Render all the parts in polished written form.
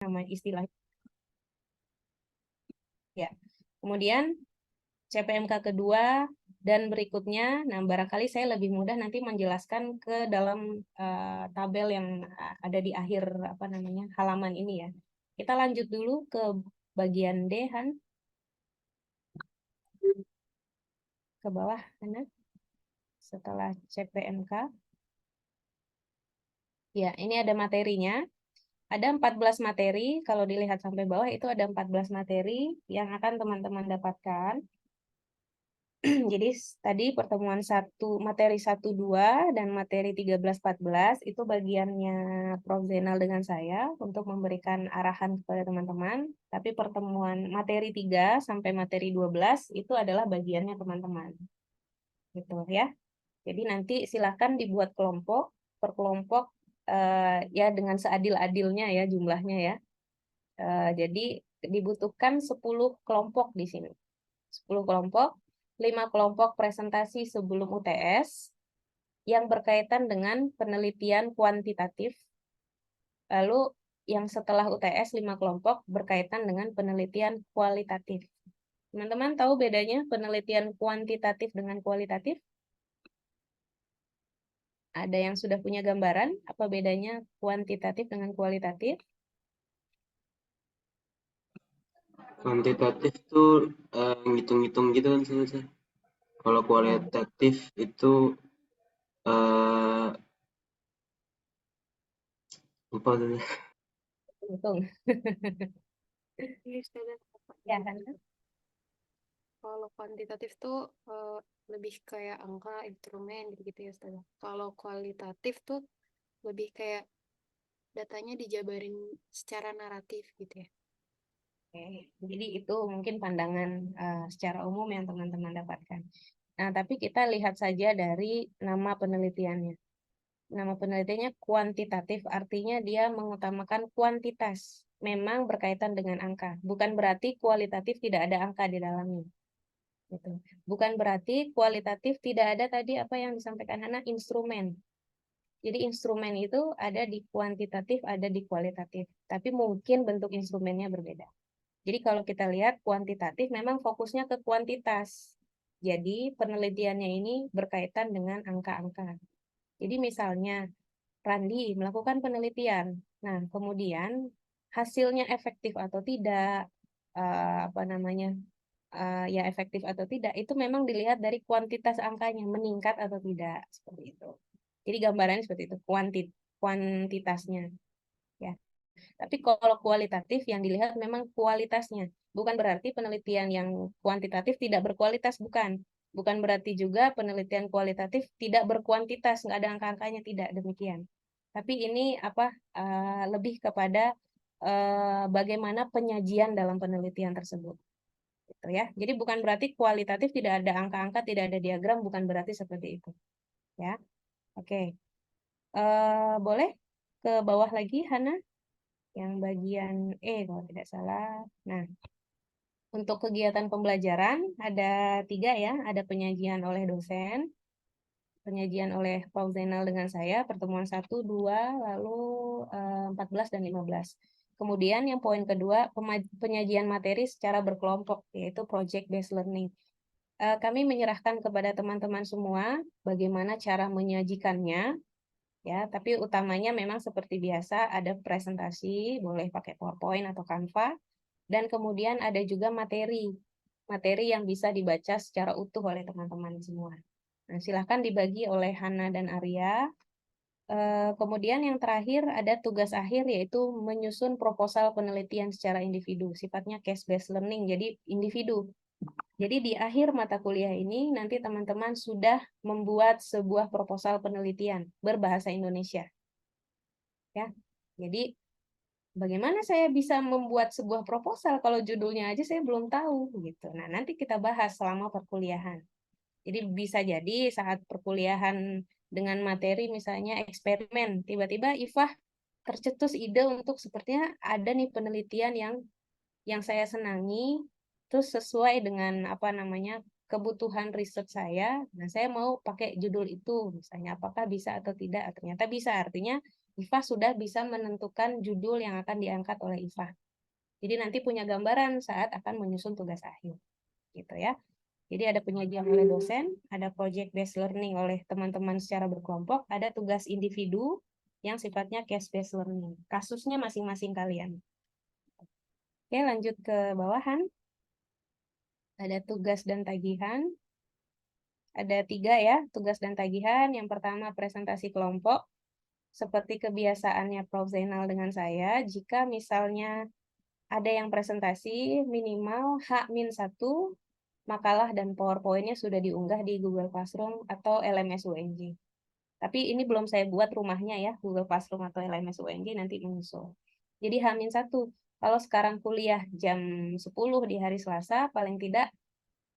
nama istilah ya. Kemudian CPMK kedua dan berikutnya, nah barangkali saya lebih mudah nanti menjelaskan ke dalam tabel yang ada di akhir apa namanya halaman ini ya. Kita lanjut dulu ke bagian D, Han, ke bawah, Hana, setelah CPMK. Ya, ini ada materinya. Ada 14 materi, kalau dilihat sampai bawah itu ada 14 materi yang akan teman-teman dapatkan. Jadi tadi pertemuan materi 1 2 dan materi 13 14 itu bagiannya Prof Zainal dengan saya untuk memberikan arahan kepada teman-teman, tapi pertemuan materi 3 sampai materi 12 itu adalah bagiannya teman-teman. Gitu ya. Jadi nanti silakan dibuat kelompok per kelompok ya dengan seadil-adilnya ya jumlahnya ya. Jadi dibutuhkan 10 kelompok di sini. 10 kelompok, 5 kelompok presentasi sebelum UTS yang berkaitan dengan penelitian kuantitatif. Lalu yang setelah UTS 5 kelompok berkaitan dengan penelitian kualitatif. Teman-teman tahu bedanya penelitian kuantitatif dengan kualitatif? Ada yang sudah punya gambaran apa bedanya kuantitatif dengan kualitatif? Kuantitatif tuh ngitung-ngitung gitu kan susah. Kalau Oh, kualitatif itu eh lupa tuh. hitung. Iya, Ustazah. Ya kan? Kalau kuantitatif tuh lebih kayak angka, instrumen gitu-gitu ya, Ustazah. Kalau kualitatif tuh lebih kayak datanya dijabarin secara naratif gitu ya. Oke, jadi itu mungkin pandangan secara umum yang teman-teman dapatkan. Nah, tapi kita lihat saja dari nama penelitiannya. Nama penelitiannya kuantitatif, artinya dia mengutamakan kuantitas. Memang berkaitan dengan angka. Bukan berarti kualitatif tidak ada angka di dalamnya. Gitu. Bukan berarti kualitatif tidak ada tadi apa yang disampaikan Hana, instrumen. Jadi instrumen itu ada di kuantitatif, ada di kualitatif. Tapi mungkin bentuk instrumennya berbeda. Jadi kalau kita lihat kuantitatif memang fokusnya ke kuantitas. Jadi penelitiannya ini berkaitan dengan angka-angka. Jadi misalnya Randi melakukan penelitian. Nah, kemudian hasilnya efektif atau tidak, apa namanya, ya efektif atau tidak, itu memang dilihat dari kuantitas angkanya, meningkat atau tidak, seperti itu. Jadi gambarannya seperti itu, kuantitasnya. Ya. Tapi kalau kualitatif yang dilihat memang kualitasnya. Bukan berarti penelitian yang kuantitatif tidak berkualitas, bukan. Bukan berarti juga penelitian kualitatif tidak berkuantitas, nggak ada angka-angkanya, tidak demikian. Tapi ini apa lebih kepada bagaimana penyajian dalam penelitian tersebut. Gitu ya. Jadi bukan berarti kualitatif tidak ada angka-angka, tidak ada diagram, bukan berarti seperti itu. Ya, oke. Boleh ke bawah lagi, Hana? Yang bagian E kalau tidak salah. Nah, untuk kegiatan pembelajaran ada 3 ya, ada penyajian oleh dosen, penyajian oleh Prof Zainal dengan saya, pertemuan 1, 2, lalu 14 dan 15. Kemudian yang poin kedua, penyajian materi secara berkelompok, yaitu project based learning. Kami menyerahkan kepada teman-teman semua bagaimana cara menyajikannya, ya, tapi utamanya memang seperti biasa ada presentasi, boleh pakai PowerPoint atau Canva, dan kemudian ada juga materi yang bisa dibaca secara utuh oleh teman-teman semua. Nah, silahkan dibagi oleh Hana dan Arya. Kemudian yang terakhir ada tugas akhir yaitu menyusun proposal penelitian secara individu, sifatnya case-based learning, jadi individu. Jadi di akhir mata kuliah ini nanti teman-teman sudah membuat sebuah proposal penelitian berbahasa Indonesia. Ya. Jadi bagaimana saya bisa membuat sebuah proposal kalau judulnya aja saya belum tahu gitu. Nah, nanti kita bahas selama perkuliahan. Jadi bisa jadi saat perkuliahan dengan materi misalnya eksperimen, tiba-tiba Ifah tercetus ide untuk sepertinya ada nih penelitian yang saya senangi, terus sesuai dengan apa namanya kebutuhan riset saya. Nah, saya mau pakai judul itu, misalnya apakah bisa atau tidak? Ternyata bisa, artinya IFA sudah bisa menentukan judul yang akan diangkat oleh IFA. Jadi nanti punya gambaran saat akan menyusun tugas akhir. Gitu ya. Jadi ada penyajian oleh dosen, ada project based learning oleh teman-teman secara berkelompok, ada tugas individu yang sifatnya case based learning. Kasusnya masing-masing kalian. Oke, lanjut ke bawahan. Ada tugas dan tagihan. Ada 3 ya, tugas dan tagihan. Yang pertama presentasi kelompok. Seperti kebiasaannya Prof. Zainal dengan saya, jika misalnya ada yang presentasi minimal H-1, makalah dan PowerPoint-nya sudah diunggah di Google Classroom atau LMS UNJ. Tapi ini belum saya buat rumahnya ya, Google Classroom atau LMS UNJ nanti menyusul. Jadi H-1, kalau sekarang kuliah jam 10 di hari Selasa, paling tidak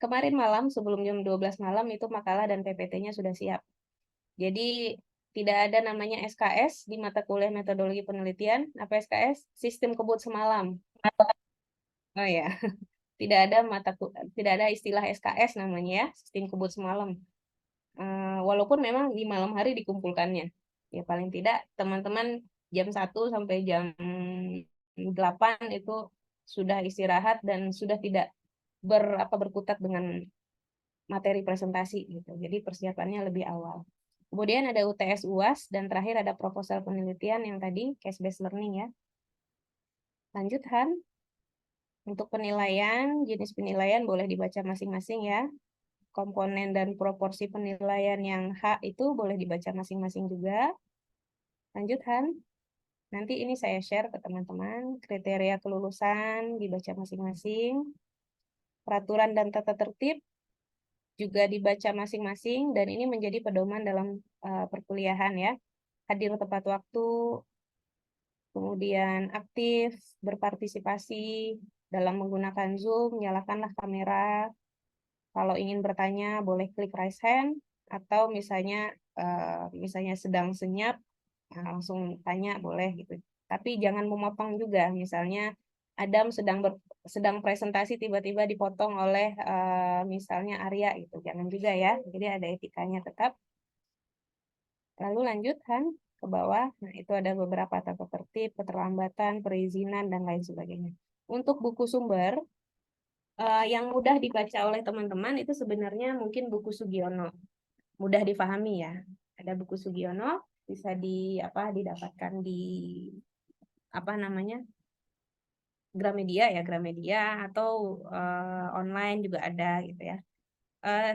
kemarin malam sebelum jam 12 malam itu makalah dan PPT-nya sudah siap. Jadi tidak ada namanya SKS di mata kuliah metodologi penelitian. Apa SKS? Sistem kebut semalam. Oh ya, tidak ada istilah SKS namanya ya, sistem kebut semalam. Walaupun memang di malam hari dikumpulkannya. Ya paling tidak teman-teman jam 1 sampai jam 8 itu sudah istirahat dan sudah tidak berkutat dengan materi presentasi gitu. Jadi persiapannya lebih awal. Kemudian ada UTS UAS dan terakhir ada proposal penelitian yang tadi case based learning ya. Lanjut Han. Untuk penilaian, jenis penilaian boleh dibaca masing-masing ya. Komponen dan proporsi penilaian yang H itu boleh dibaca masing-masing juga. Lanjut Han. Nanti ini saya share ke teman-teman. Kriteria kelulusan dibaca masing-masing. Peraturan dan tata tertib juga dibaca masing-masing dan ini menjadi pedoman dalam perkuliahan ya. Hadir tepat waktu, kemudian aktif, berpartisipasi dalam menggunakan Zoom, nyalakanlah kamera. Kalau ingin bertanya boleh klik raise hand atau misalnya sedang senyap langsung tanya boleh gitu. Tapi jangan memotong juga. Misalnya Adam sedang presentasi tiba-tiba dipotong oleh misalnya Arya gitu. Jangan juga ya. Jadi ada etikanya tetap. Lalu lanjut Han ke bawah. Nah, itu ada beberapa tata tertib, keterlambatan, perizinan dan lain sebagainya. Untuk buku sumber yang mudah dibaca oleh teman-teman itu sebenarnya mungkin buku Sugiono. Mudah difahami ya. Ada buku Sugiono bisa didapatkan di Gramedia ya, Gramedia atau online juga ada gitu ya.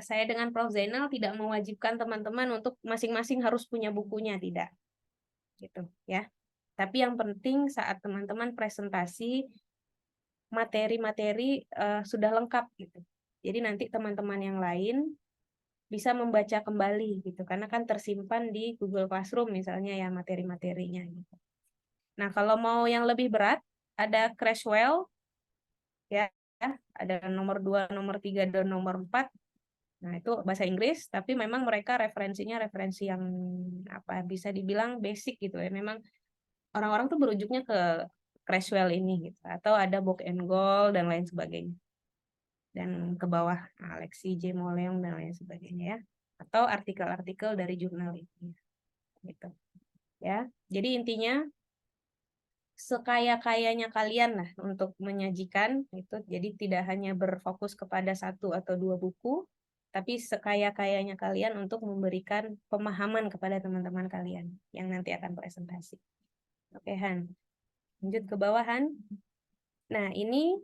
Saya dengan Prof. Zainal tidak mewajibkan teman-teman untuk masing-masing harus punya bukunya, tidak. Gitu ya. Tapi yang penting saat teman-teman presentasi materi-materi sudah lengkap gitu. Jadi nanti teman-teman yang lain bisa membaca kembali gitu karena kan tersimpan di Google Classroom misalnya ya materi-materinya gitu. Nah, kalau mau yang lebih berat ada Crashwell ya, ada nomor 2, nomor 3 dan nomor 4. Nah, itu bahasa Inggris, tapi memang mereka referensinya referensi yang bisa dibilang basic gitu ya. Memang orang-orang tuh berujungnya ke Crashwell ini gitu atau ada Book and Goal dan lain sebagainya. Dan ke bawah Alexi J. Moleong dan lain sebagainya ya. Atau artikel-artikel dari jurnal ini. Gitu. Ya. Jadi intinya sekaya-kayanya kalian lah untuk menyajikan itu. Jadi tidak hanya berfokus kepada 1 atau 2 buku, tapi sekaya-kayanya kalian untuk memberikan pemahaman kepada teman-teman kalian yang nanti akan presentasi. Oke, Han. Lanjut ke bawah, Han. Nah, ini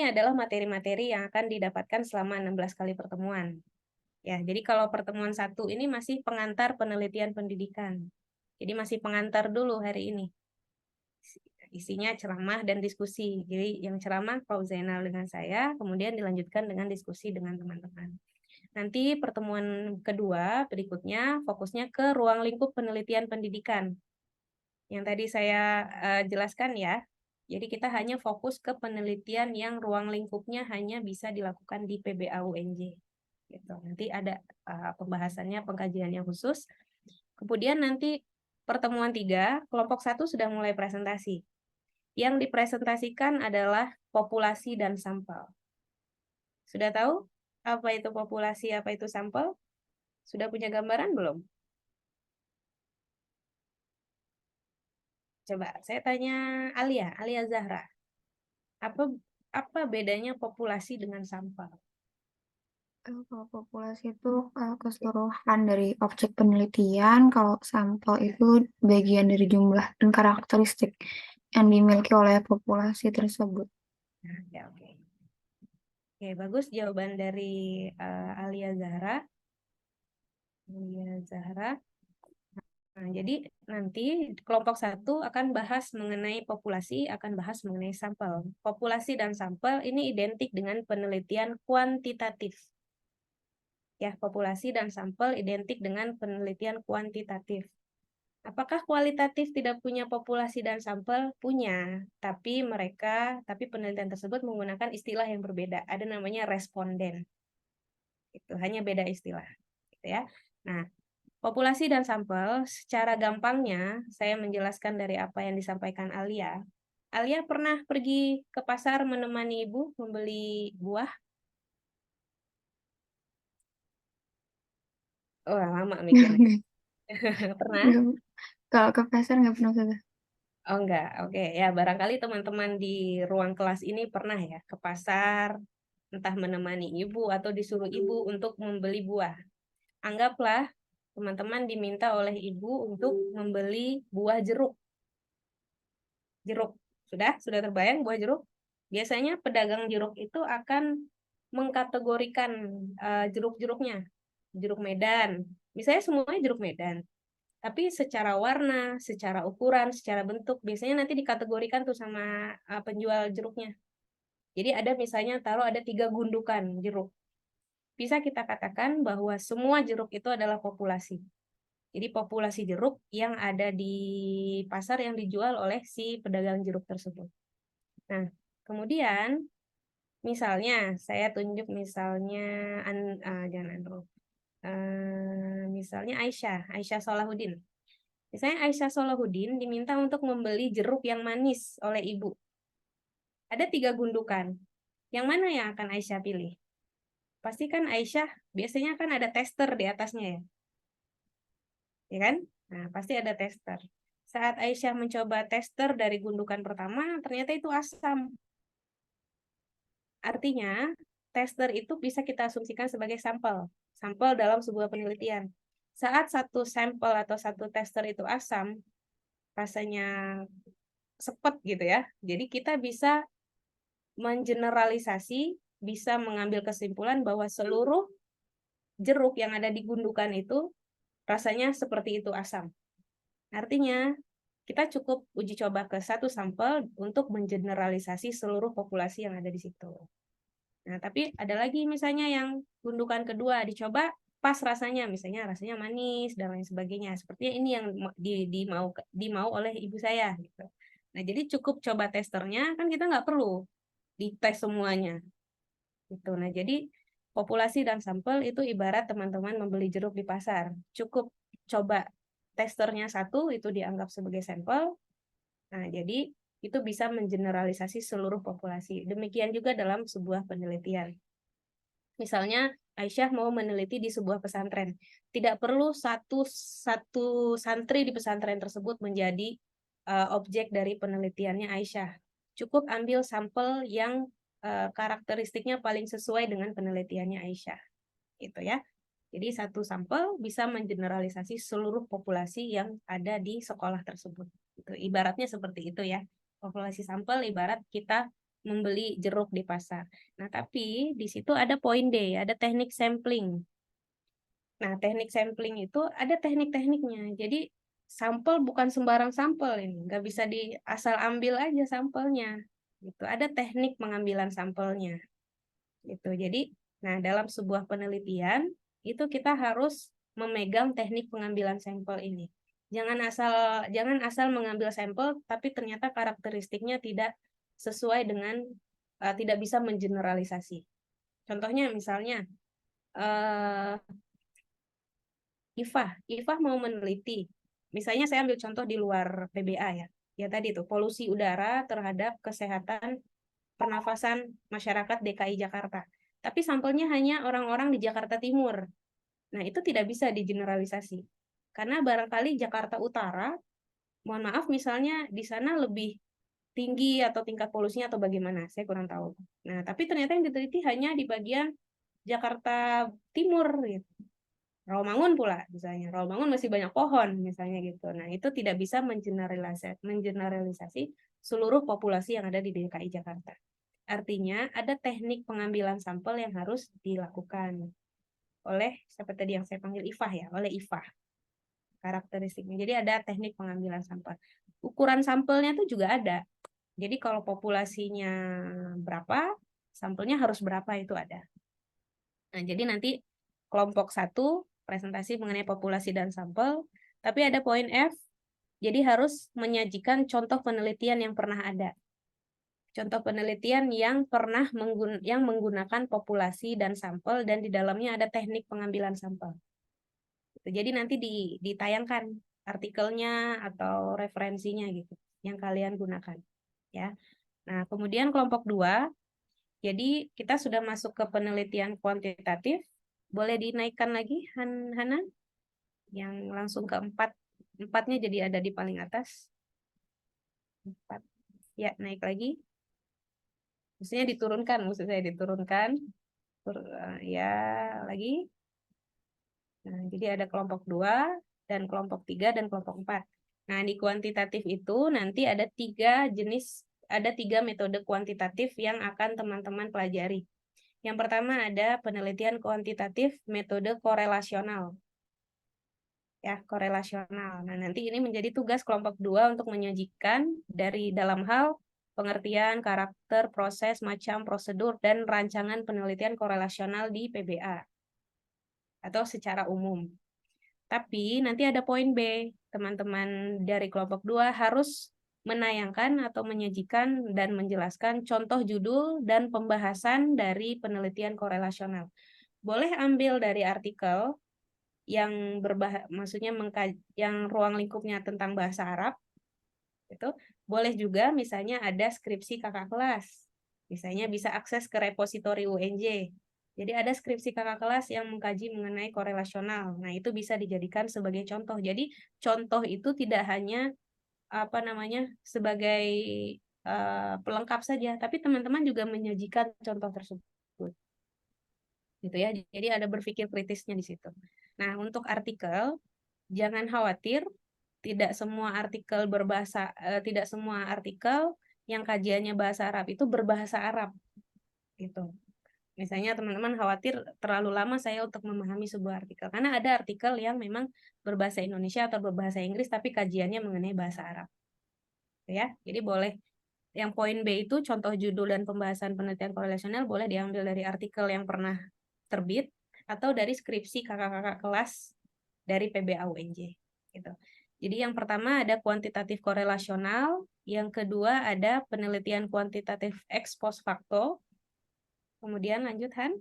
adalah materi-materi yang akan didapatkan selama 16 kali pertemuan. Ya, jadi kalau pertemuan 1 ini masih pengantar penelitian pendidikan. Jadi masih pengantar dulu hari ini. Isinya ceramah dan diskusi. Jadi yang ceramah Prof. Zainal dengan saya, kemudian dilanjutkan dengan diskusi dengan teman-teman. Nanti pertemuan kedua berikutnya fokusnya ke ruang lingkup penelitian pendidikan. Yang tadi saya jelaskan ya. Jadi kita hanya fokus ke penelitian yang ruang lingkupnya hanya bisa dilakukan di PBA UNJ. Gitu. Nanti ada pembahasannya, pengkajiannya khusus. Kemudian nanti pertemuan 3, kelompok 1 sudah mulai presentasi. Yang dipresentasikan adalah populasi dan sampel. Sudah tahu apa itu populasi, apa itu sampel? Sudah punya gambaran belum? Coba saya tanya Alia Zahra. Apa bedanya populasi dengan sampel? Kalau populasi itu keseluruhan dari objek penelitian, kalau sampel itu bagian dari jumlah dan karakteristik yang dimiliki oleh populasi tersebut. Nah, ya, oke. Oke, bagus jawaban dari Alia Zahra. Nah, jadi nanti kelompok 1 akan bahas mengenai populasi, akan bahas mengenai sampel. Populasi dan sampel ini identik dengan penelitian kuantitatif. Ya, populasi dan sampel identik dengan penelitian kuantitatif. Apakah kualitatif tidak punya populasi dan sampel? Punya, tapi penelitian tersebut menggunakan istilah yang berbeda. Ada namanya responden. Itu hanya beda istilah, gitu ya. Nah, populasi dan sampel, secara gampangnya saya menjelaskan dari apa yang disampaikan Alia. Alia pernah pergi ke pasar menemani ibu membeli buah? Oh, lama mikirnya. Pernah? Kalau ke pasar nggak pernah ke. Oh, enggak. Oke, ya barangkali teman-teman di ruang kelas ini pernah ya ke pasar, entah menemani ibu atau disuruh ibu untuk membeli buah. Anggaplah teman-teman diminta oleh ibu untuk membeli buah jeruk. Jeruk. Sudah terbayang buah jeruk? Biasanya pedagang jeruk itu akan mengkategorikan jeruk-jeruknya. Jeruk Medan. Misalnya semuanya jeruk Medan. Tapi secara warna, secara ukuran, secara bentuk, biasanya nanti dikategorikan tuh sama penjual jeruknya. Jadi ada misalnya taruh ada 3 gundukan jeruk. Bisa kita katakan bahwa semua jeruk itu adalah populasi. Jadi populasi jeruk yang ada di pasar yang dijual oleh si pedagang jeruk tersebut. Nah, kemudian misalnya saya tunjuk misalnya jangan Andrew. Misalnya Aisyah Salahuddin. Misalnya Aisyah Salahuddin diminta untuk membeli jeruk yang manis oleh ibu. Ada 3 gundukan. Yang mana yang akan Aisyah pilih? Pasti kan Aisyah biasanya kan ada tester di atasnya ya. Ya kan? Nah, pasti ada tester. Saat Aisyah mencoba tester dari gundukan pertama, ternyata itu asam. Artinya, tester itu bisa kita asumsikan sebagai sampel. Sampel dalam sebuah penelitian. Saat satu sampel atau satu tester itu asam, rasanya sepet gitu ya. Jadi kita bisa mengeneralisasi, bisa mengambil kesimpulan bahwa seluruh jeruk yang ada di gundukan itu rasanya seperti itu asam. Artinya, kita cukup uji coba ke satu sampel untuk mengeneralisasi seluruh populasi yang ada di situ. Nah, tapi ada lagi misalnya yang gundukan kedua dicoba pas rasanya, misalnya rasanya manis dan lain sebagainya. Sepertinya ini yang dimau oleh ibu saya gitu. Nah, jadi cukup coba testernya, kan kita nggak perlu dites semuanya. Gitu. Nah, jadi populasi dan sampel itu ibarat teman-teman membeli jeruk di pasar. Cukup coba testernya satu, itu dianggap sebagai sampel. Nah, jadi itu bisa mengeneralisasi seluruh populasi. Demikian juga dalam sebuah penelitian. Misalnya, Aisyah mau meneliti di sebuah pesantren. Tidak perlu satu santri di pesantren tersebut menjadi objek dari penelitiannya Aisyah. Cukup ambil sampel yang karakteristiknya paling sesuai dengan penelitiannya Aisyah. Gitu ya. Jadi satu sampel bisa mengeneralisasi seluruh populasi yang ada di sekolah tersebut. Itu ibaratnya seperti itu ya. Populasi sampel ibarat kita membeli jeruk di pasar. Nah, tapi di situ ada poin D, ada teknik sampling. Nah, teknik sampling itu ada teknik-tekniknya. Jadi sampel bukan sembarang sampel ini, nggak bisa asal ambil aja sampelnya. Gitu. Ada teknik pengambilan sampelnya. Gitu. Jadi, nah dalam sebuah penelitian itu kita harus memegang teknik pengambilan sampel ini. Jangan asal mengambil sampel tapi ternyata karakteristiknya tidak sesuai dengan tidak bisa mengeneralisasi. Contohnya misalnya Ifah mau meneliti. Misalnya saya ambil contoh di luar PBA ya. Ya tadi tuh polusi udara terhadap kesehatan pernafasan masyarakat DKI Jakarta. Tapi sampelnya hanya orang-orang di Jakarta Timur. Nah, itu tidak bisa digeneralisasi. Karena barangkali Jakarta Utara mohon maaf misalnya di sana lebih tinggi atau tingkat polusinya atau bagaimana, saya kurang tahu. Nah, tapi ternyata yang diteliti hanya di bagian Jakarta Timur gitu. Rawamangun pula misalnya, Rawamangun masih banyak pohon misalnya gitu. Nah, itu tidak bisa mengeneralisasi seluruh populasi yang ada di DKI Jakarta. Artinya ada teknik pengambilan sampel yang harus dilakukan oleh seperti tadi yang saya panggil IFAH ya, oleh IFAH karakteristiknya. Jadi ada teknik pengambilan sampel. Ukuran sampelnya itu juga ada. Jadi kalau populasinya berapa, sampelnya harus berapa itu ada. Nah, jadi nanti kelompok 1 presentasi mengenai populasi dan sampel, tapi ada poin F, jadi harus menyajikan contoh penelitian yang pernah ada. Contoh penelitian yang pernah menggunakan populasi dan sampel dan di dalamnya ada teknik pengambilan sampel. Jadi nanti ditayangkan artikelnya atau referensinya gitu yang kalian gunakan ya. Nah, kemudian kelompok 2, jadi kita sudah masuk ke penelitian kuantitatif. Boleh dinaikkan lagi Hana yang langsung ke 4. 4-nya jadi ada di paling atas. 4. Ya, naik lagi. Maksudnya diturunkan, maksud saya diturunkan. Ya, lagi. Nah, jadi ada kelompok 2 dan kelompok 3 dan kelompok 4. Nah, di kuantitatif itu nanti ada 3 jenis, ada 3 metode kuantitatif yang akan teman-teman pelajari. Yang pertama ada penelitian kuantitatif metode korelasional. Ya, korelasional. Nah, nanti ini menjadi tugas kelompok 2 untuk menyajikan dari dalam hal pengertian, karakter, proses, macam, prosedur, dan rancangan penelitian korelasional di PBA atau secara umum. Tapi nanti ada poin B, teman-teman dari kelompok 2 harus menayangkan atau menyajikan dan menjelaskan contoh judul dan pembahasan dari penelitian korelasional. Boleh ambil dari artikel yang maksudnya yang ruang lingkupnya tentang bahasa Arab, itu boleh juga misalnya ada skripsi kakak kelas, misalnya bisa akses ke repositori UNJ. Jadi ada skripsi kakak kelas yang mengkaji mengenai korelasional. Nah, itu bisa dijadikan sebagai contoh. Jadi contoh itu tidak hanya sebagai pelengkap saja, tapi teman-teman juga menyajikan contoh tersebut. Gitu ya. Jadi ada berpikir kritisnya di situ. Nah, untuk artikel jangan khawatir, tidak semua artikel tidak semua artikel yang kajiannya bahasa Arab itu berbahasa Arab gitu. Misalnya teman-teman khawatir terlalu lama saya untuk memahami sebuah artikel, karena ada artikel yang memang berbahasa Indonesia atau berbahasa Inggris tapi kajiannya mengenai bahasa Arab. Ya, jadi boleh yang poin B itu contoh judul dan pembahasan penelitian korelasional boleh diambil dari artikel yang pernah terbit atau dari skripsi kakak-kakak kelas dari PBA UNJ gitu. Jadi yang pertama ada kuantitatif korelasional, yang kedua ada penelitian kuantitatif ex post facto. Kemudian lanjut Han.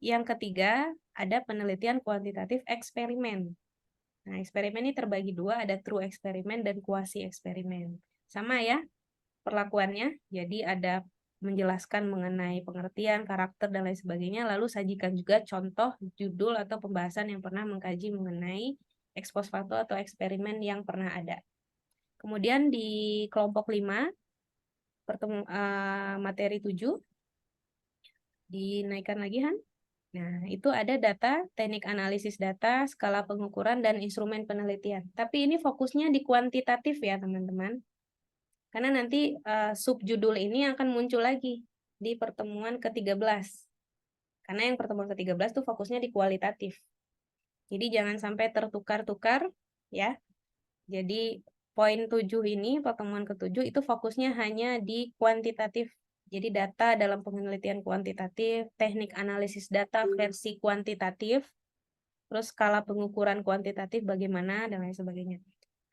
Yang ketiga ada penelitian kuantitatif eksperimen. Nah, eksperimen ini terbagi 2, ada true eksperimen dan quasi eksperimen. Sama ya perlakuannya. Jadi ada menjelaskan mengenai pengertian, karakter, dan lain sebagainya. Lalu sajikan juga contoh, judul, atau pembahasan yang pernah mengkaji mengenai ex post facto atau eksperimen yang pernah ada. Kemudian di kelompok 5, materi 7, dinaikkan lagi Han. Nah, itu ada data, teknik analisis data, skala pengukuran, dan instrumen penelitian. Tapi ini fokusnya di kuantitatif ya teman-teman. Karena nanti subjudul ini akan muncul lagi di pertemuan ke-13. Karena yang pertemuan ke-13 tuh fokusnya di kualitatif. Jadi jangan sampai tertukar-tukar ya. Jadi poin 7 ini, pertemuan ke-7 itu fokusnya hanya di kuantitatif. Jadi data dalam penelitian kuantitatif, teknik analisis data versi kuantitatif, terus skala pengukuran kuantitatif bagaimana, dan lain sebagainya.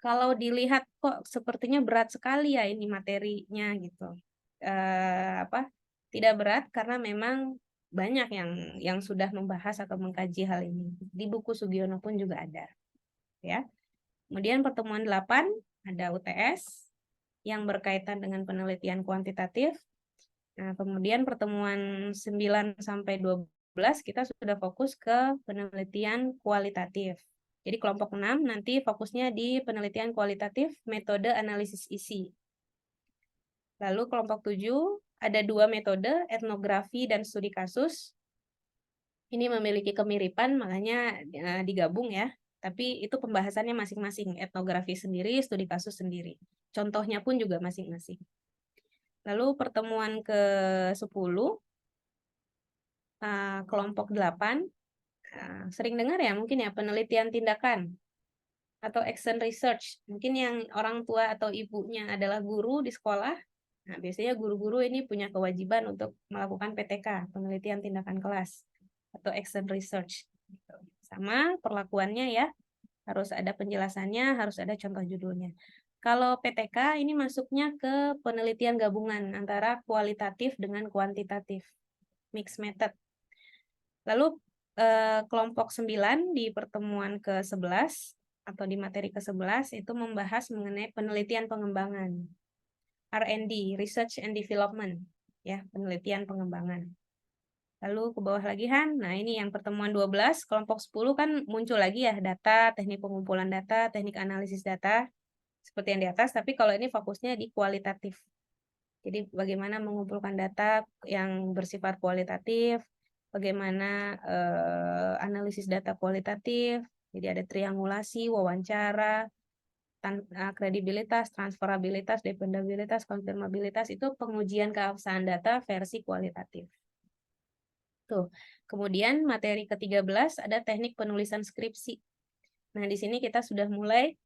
Kalau dilihat kok sepertinya berat sekali ya ini materinya gitu. Tidak berat karena memang banyak yang sudah membahas atau mengkaji hal ini. Di buku Sugiono pun juga ada. Ya. Kemudian pertemuan 8 ada UTS yang berkaitan dengan penelitian kuantitatif. Nah, kemudian pertemuan 9 sampai 12 kita sudah fokus ke penelitian kualitatif. Jadi kelompok 6 nanti fokusnya di penelitian kualitatif metode analisis isi. Lalu kelompok 7 ada 2 metode, etnografi dan studi kasus. Ini memiliki kemiripan, makanya digabung ya. Tapi itu pembahasannya masing-masing, etnografi sendiri, studi kasus sendiri. Contohnya pun juga masing-masing. Lalu pertemuan ke-10, kelompok 8, sering dengar ya mungkin ya penelitian tindakan atau action research. Mungkin yang orang tua atau ibunya adalah guru di sekolah. Nah, biasanya guru-guru ini punya kewajiban untuk melakukan PTK, penelitian tindakan kelas atau action research. Sama perlakuannya ya, harus ada penjelasannya, harus ada contoh judulnya. Kalau PTK ini masuknya ke penelitian gabungan antara kualitatif dengan kuantitatif, mixed method. Lalu kelompok 9 di pertemuan ke-11 atau di materi ke-11 itu membahas mengenai penelitian pengembangan. R&D, Research and Development, ya, penelitian pengembangan. Lalu ke bawah lagi Han, nah ini yang pertemuan 12, kelompok 10 kan muncul lagi ya, data, teknik pengumpulan data, teknik analisis data, seperti yang di atas, tapi kalau ini fokusnya di kualitatif. Jadi bagaimana mengumpulkan data yang bersifat kualitatif, bagaimana analisis data kualitatif, jadi ada triangulasi, wawancara, kredibilitas, transferabilitas, dependabilitas, konfirmabilitas, itu pengujian keabsahan data versi kualitatif. Tuh. Kemudian materi ke-13 ada teknik penulisan skripsi. Nah, di sini kita sudah mulai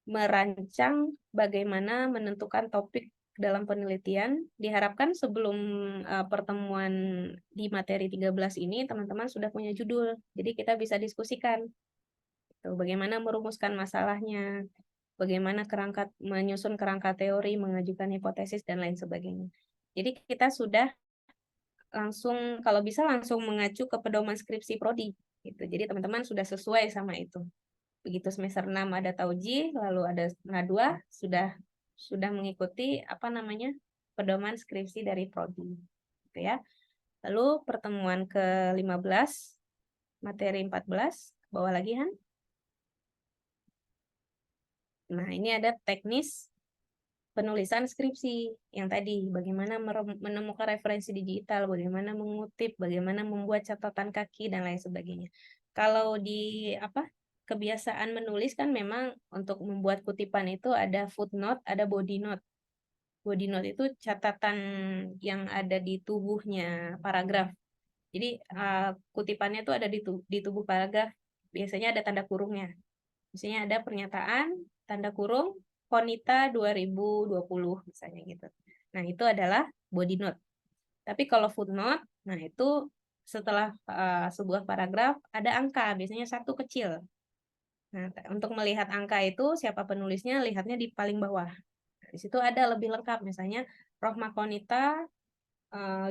merancang bagaimana menentukan topik dalam penelitian. Diharapkan sebelum pertemuan di materi 13 ini, teman-teman sudah punya judul. Jadi kita bisa diskusikan. Bagaimana merumuskan masalahnya, bagaimana menyusun kerangka teori, mengajukan hipotesis, dan lain sebagainya. Jadi kita sudah langsung, kalau bisa langsung mengacu ke pedoman skripsi prodi. Gitu. Jadi teman-teman sudah sesuai sama itu. Begitu semester 6 ada tauji, lalu ada NA2, sudah mengikuti pedoman skripsi dari prodi. Gitu ya. Lalu pertemuan ke-15, materi 14, bawah lagi Han. Nah, ini ada teknis penulisan skripsi yang tadi, bagaimana menemukan referensi digital, bagaimana mengutip, bagaimana membuat catatan kaki, dan lain sebagainya. Kalau di kebiasaan menulis kan memang untuk membuat kutipan itu ada footnote, ada body note. Body note itu catatan yang ada di tubuhnya paragraf. Jadi kutipannya itu ada di tubuh paragraf, biasanya ada tanda kurungnya. Misalnya ada pernyataan, tanda kurung, Konita 2020 misalnya gitu. Nah, itu adalah body note. Tapi kalau footnote, nah itu setelah sebuah paragraf ada angka, biasanya 1 kecil. Nah, untuk melihat angka itu siapa penulisnya, lihatnya di paling bawah. Nah, di situ ada lebih lengkap, misalnya Rohma Konita,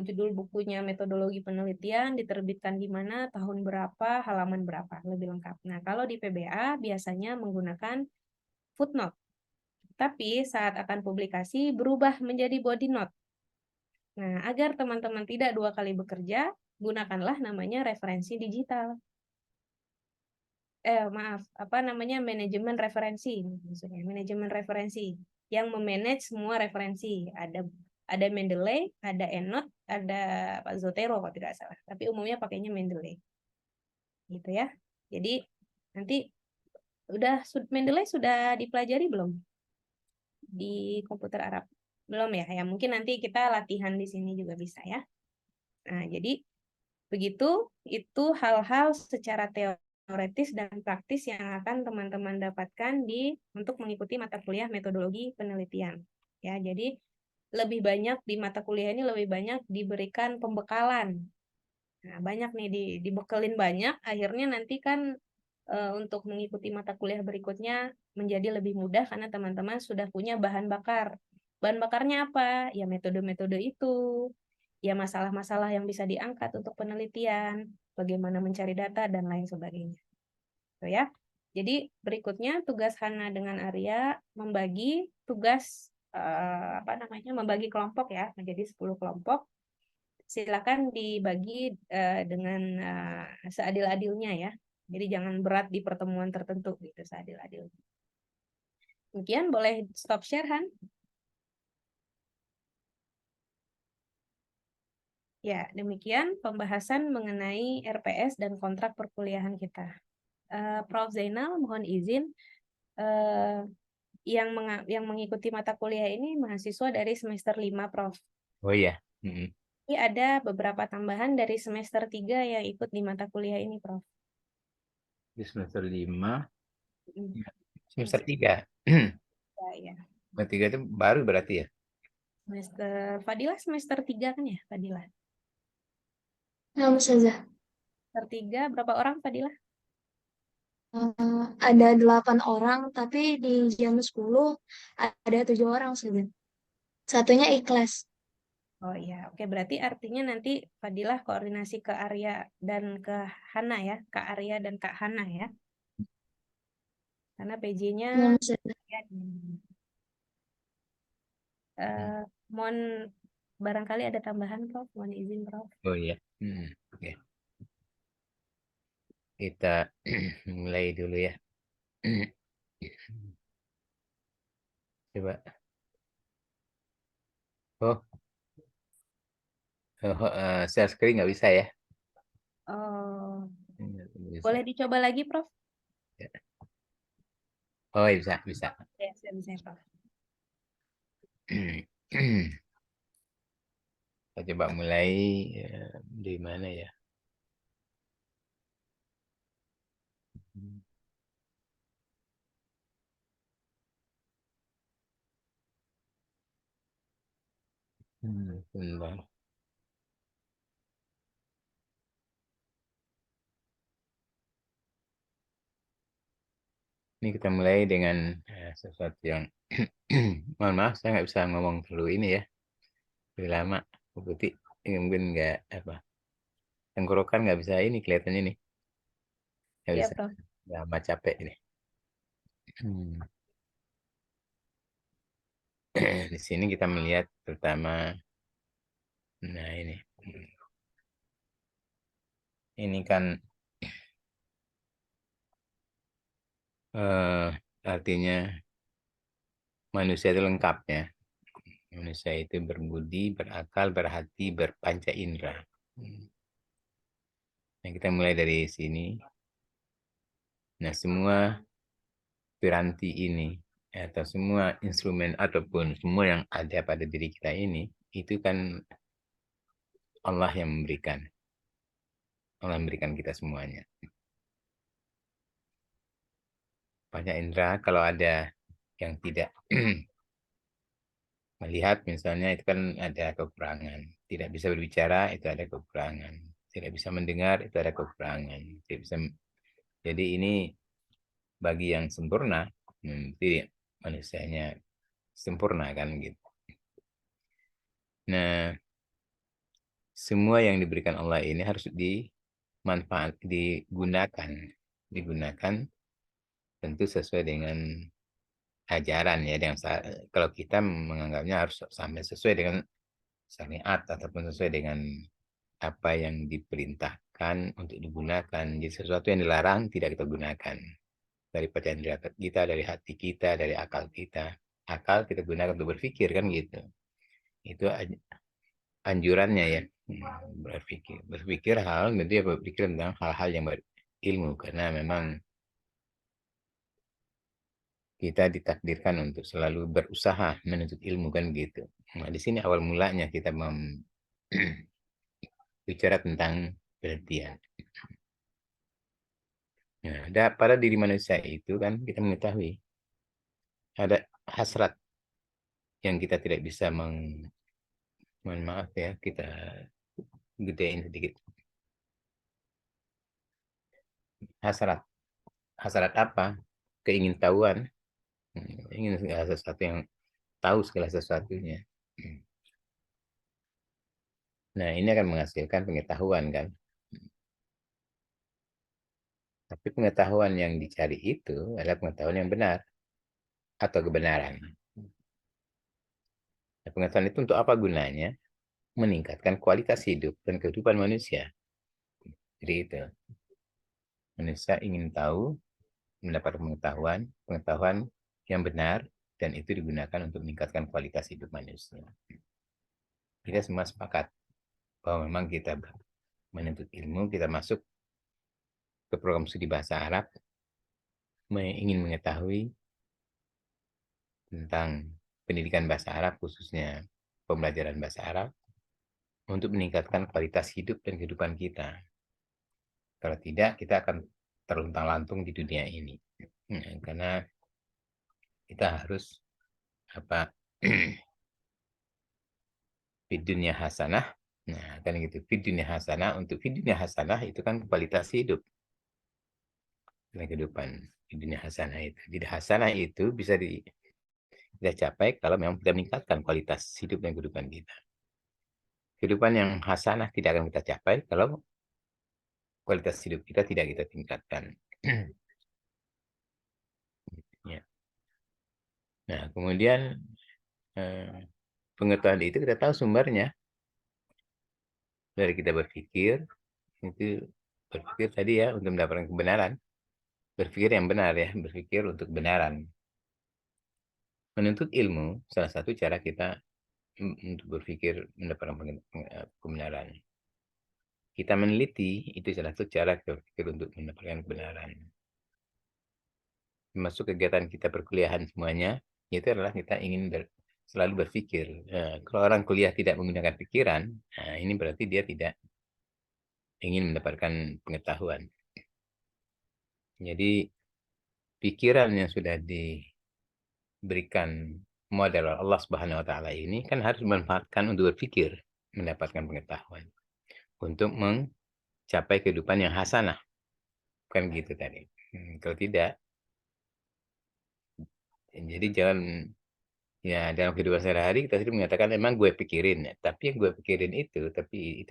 judul bukunya metodologi penelitian, diterbitkan di mana, tahun berapa, halaman berapa, lebih lengkap. Nah, kalau di PBA biasanya menggunakan footnote. Tapi saat akan publikasi berubah menjadi body note. Nah, agar teman-teman tidak 2 kali bekerja, gunakanlah namanya referensi digital. Manajemen referensi, maksudnya manajemen referensi yang memanage semua referensi. Ada Mendeley, ada EndNote, ada Pak Zotero kalau tidak salah. Tapi umumnya pakainya Mendeley. Gitu ya. Jadi nanti Mendeley sudah dipelajari belum di komputer Arab? Belum ya? Ya mungkin nanti kita latihan di sini juga bisa ya. Nah, jadi begitu, itu hal-hal secara teoretis dan praktis yang akan teman-teman dapatkan untuk mengikuti mata kuliah metodologi penelitian. Ya, jadi lebih banyak di mata kuliah ini lebih banyak diberikan pembekalan. Nah, banyak nih dibekelin banyak, akhirnya nanti kan untuk mengikuti mata kuliah berikutnya menjadi lebih mudah karena teman-teman sudah punya bahan bakar. Bahan bakarnya apa? Ya metode-metode itu. Ya masalah-masalah yang bisa diangkat untuk penelitian, bagaimana mencari data, dan lain sebagainya. So, ya. Jadi berikutnya tugas Hana dengan Arya membagi tugas membagi kelompok ya menjadi 10 kelompok. Silakan dibagi dengan seadil-adilnya ya. Jadi jangan berat di pertemuan tertentu gitu, seadil-adil. Demikian, boleh stop share, Han? Ya, demikian pembahasan mengenai RPS dan kontrak perkuliahan kita. Prof. Zainal, mohon izin, yang mengikuti mata kuliah ini mahasiswa dari semester 5, Prof. Oh iya. Mm-mm. Tapi ada beberapa tambahan dari semester 3 yang ikut di mata kuliah ini, Prof. Di semester 5, Mm, semester 3. Ya, ya. Semester 3 itu baru berarti ya? Fadilah semester 3 kan ya, Fadilah? Nah, Ustazah, Semester 3 berapa orang, Fadilah? ada 8 orang, tapi di jam 10 ada 7 orang, Ustazah. Satunya ikhlas. Oh iya, oke, berarti artinya nanti Fadilah koordinasi ke Arya dan ke Hana ya, Kak Arya dan Kak Hana ya. Karena PJ-nya Nah, Ustazah. ya, mohon barangkali ada tambahan, Prof. Mohon izin, Prof. Oh iya. Oke. Kita mulai dulu ya. Coba. Share screen nggak bisa ya? Oh, Nggak bisa. boleh dicoba lagi, Prof? Oh iya, bisa. Ya, bisa, Prof. Kita coba mulai di mana ya? Bentar. Ini kita mulai dengan sesuatu yang mohon maaf, saya nggak bisa ngomong dulu ini ya. Lebih lama. Putih mungkin nggak apa. Tenggorokan nggak bisa ini kelihatan ini. Nggak Ya, bisa. Prof. Lama capek ini. Di sini kita melihat terutama, nah ini kan artinya manusia itu lengkap ya. Manusia itu berbudi, berakal, berhati, berpanca indera. Nah, kita mulai dari sini. Nah, semua piranti ini atau semua instrumen ataupun semua yang ada pada diri kita ini itu kan Allah yang memberikan. Allah memberikan kita semuanya. Panca indera kalau ada yang tidak melihat misalnya itu kan ada kekurangan. Tidak bisa berbicara itu ada kekurangan. Tidak bisa mendengar itu ada kekurangan. Tidak bisa. Jadi ini bagi yang sempurna, jadi manusianya sempurna kan gitu. Nah, semua yang diberikan Allah ini harus digunakan tentu sesuai dengan ajaran ya. Kalau kita menganggapnya harus sampai sesuai dengan syariat ataupun sesuai dengan apa yang diperintahkan untuk digunakan. Jadi sesuatu yang dilarang tidak kita gunakan. Dari percaya kita, dari hati kita, dari akal kita. Akal kita gunakan untuk berpikir kan gitu. Itu anjurannya ya. Berpikir hal, nanti ya berpikir tentang hal-hal yang berilmu. Karena memang kita ditakdirkan untuk selalu berusaha menuntut ilmu kan gitu. Nah, di sini awal mulanya kita bicara tentang penelitian. Nah, pada diri manusia itu kan kita mengetahui ada hasrat yang kita tidak bisa mohon maaf ya, kita gedein sedikit. Hasrat apa? Keingintahuan. Ingin segala sesuatu yang tahu segala sesuatunya. Nah, ini akan menghasilkan pengetahuan kan. Tapi pengetahuan yang dicari itu adalah pengetahuan yang benar atau kebenaran. Nah, pengetahuan itu untuk apa gunanya? Meningkatkan kualitas hidup dan kehidupan manusia. Jadi itu. Manusia ingin tahu, mendapat pengetahuan yang benar, dan itu digunakan untuk meningkatkan kualitas hidup manusia. Kita semua sepakat bahwa memang kita menuntut ilmu, kita masuk ke program studi bahasa Arab, ingin mengetahui tentang pendidikan bahasa Arab, khususnya pembelajaran bahasa Arab, untuk meningkatkan kualitas hidup dan kehidupan kita. Kalau tidak, kita akan terluntang-lantung di dunia ini. Karena kita harus di dunia hasanah. Nah, kan gitu. Di dunia hasanah, untuk di dunia hasanah itu kan kualitas hidup dan kehidupan. Di dunia hasanah itu. Di hasanah itu bisa kita capai kalau memang kita meningkatkan kualitas hidup dan kehidupan kita. Kehidupan yang hasanah tidak akan kita capai kalau kualitas hidup kita tidak kita tingkatkan. Ya. Nah, kemudian pengetahuan itu kita tahu sumbernya dari kita berpikir, itu berpikir tadi ya untuk mendapatkan kebenaran, berpikir yang benar ya, berpikir untuk kebenaran. Menuntut ilmu salah satu cara kita untuk berpikir mendapatkan kebenaran. Kita meneliti itu salah satu cara kita berpikir untuk mendapatkan kebenaran. Termasuk kegiatan kita perkuliahan semuanya, itu adalah kita ingin selalu berpikir. Kalau orang kuliah tidak menggunakan pikiran, nah ini berarti dia tidak ingin mendapatkan pengetahuan. Jadi pikiran yang sudah diberikan model Allah Subhanahu wa taala ini kan harus dimanfaatkan untuk berpikir, mendapatkan pengetahuan untuk mencapai kehidupan yang hasanah. Kan gitu tadi. Kalau tidak, jadi jangan ya dalam kehidupan sehari-hari kita sering mengatakan emang gue pikirin, tapi yang gue pikirin itu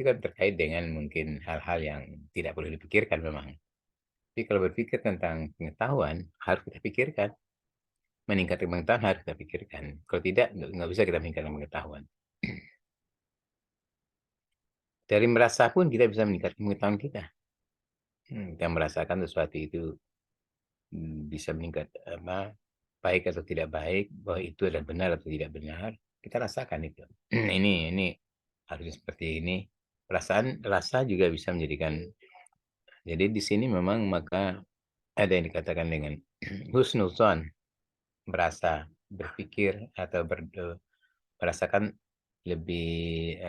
kan terkait dengan mungkin hal-hal yang tidak perlu dipikirkan memang. Tapi kalau berpikir tentang pengetahuan harus kita pikirkan, meningkatkan pengetahuan harus kita pikirkan. Kalau tidak nggak bisa kita meningkatkan pengetahuan. Dari merasa pun kita bisa meningkatkan pengetahuan kita. Kita merasakan sesuatu itu bisa meningkat baik atau tidak baik, bahwa itu adalah benar atau tidak benar, kita rasakan itu. Ini harusnya seperti ini. Perasaan, rasa juga bisa menjadikan. Jadi di sini memang maka ada yang dikatakan dengan husnuzon, merasa, berpikir atau merasakan lebih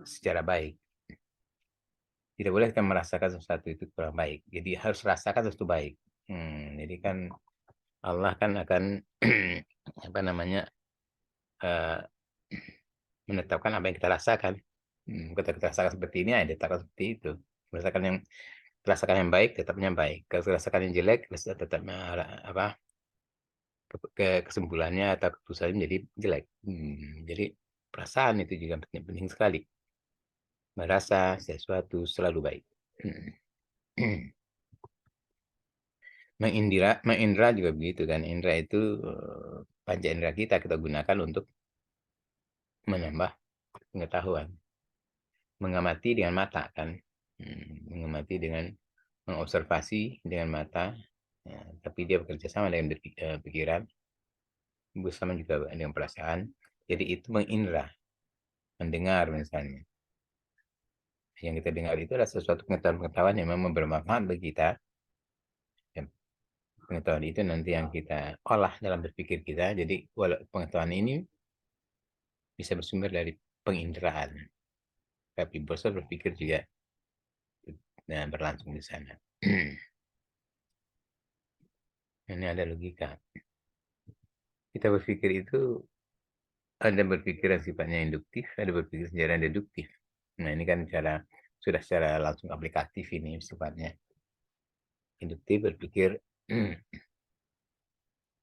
secara baik. Tidak boleh kita merasakan sesuatu itu kurang baik. Jadi harus rasakan sesuatu baik. Jadi kan Allah kan akan menetapkan apa yang kita rasakan. Kita rasakan seperti ini, ya ditetapkan seperti itu. Merasakan yang rasakan yang baik, tetapnya baik. Kalau rasakan yang jelek, tetapnya kesimpulannya atau keputusannya menjadi jelek. Jadi perasaan itu juga penting sekali. Merasa sesuatu selalu baik. Mengindra juga begitu kan. Indra itu panca indera kita gunakan untuk menambah pengetahuan. Mengamati dengan mata kan. Mengamati dengan mengobservasi dengan mata. Tapi dia bekerja sama dengan pikiran. Bersama juga dengan perasaan. Jadi itu mengindra. Mendengar misalnya. Yang kita dengar itu adalah sesuatu pengetahuan yang memang bermanfaat bagi kita. Pengetahuan itu nanti yang kita olah dalam berpikir kita. Jadi pengetahuan ini bisa bersumber dari penginderaan. Tapi proses berpikir juga berlangsung di sana. Ini ada logika. Kita berpikir itu ada berpikir yang sifatnya induktif, ada berpikir secara deduktif. Nah ini kan sudah secara langsung aplikatif ini sifatnya. Induktif berpikir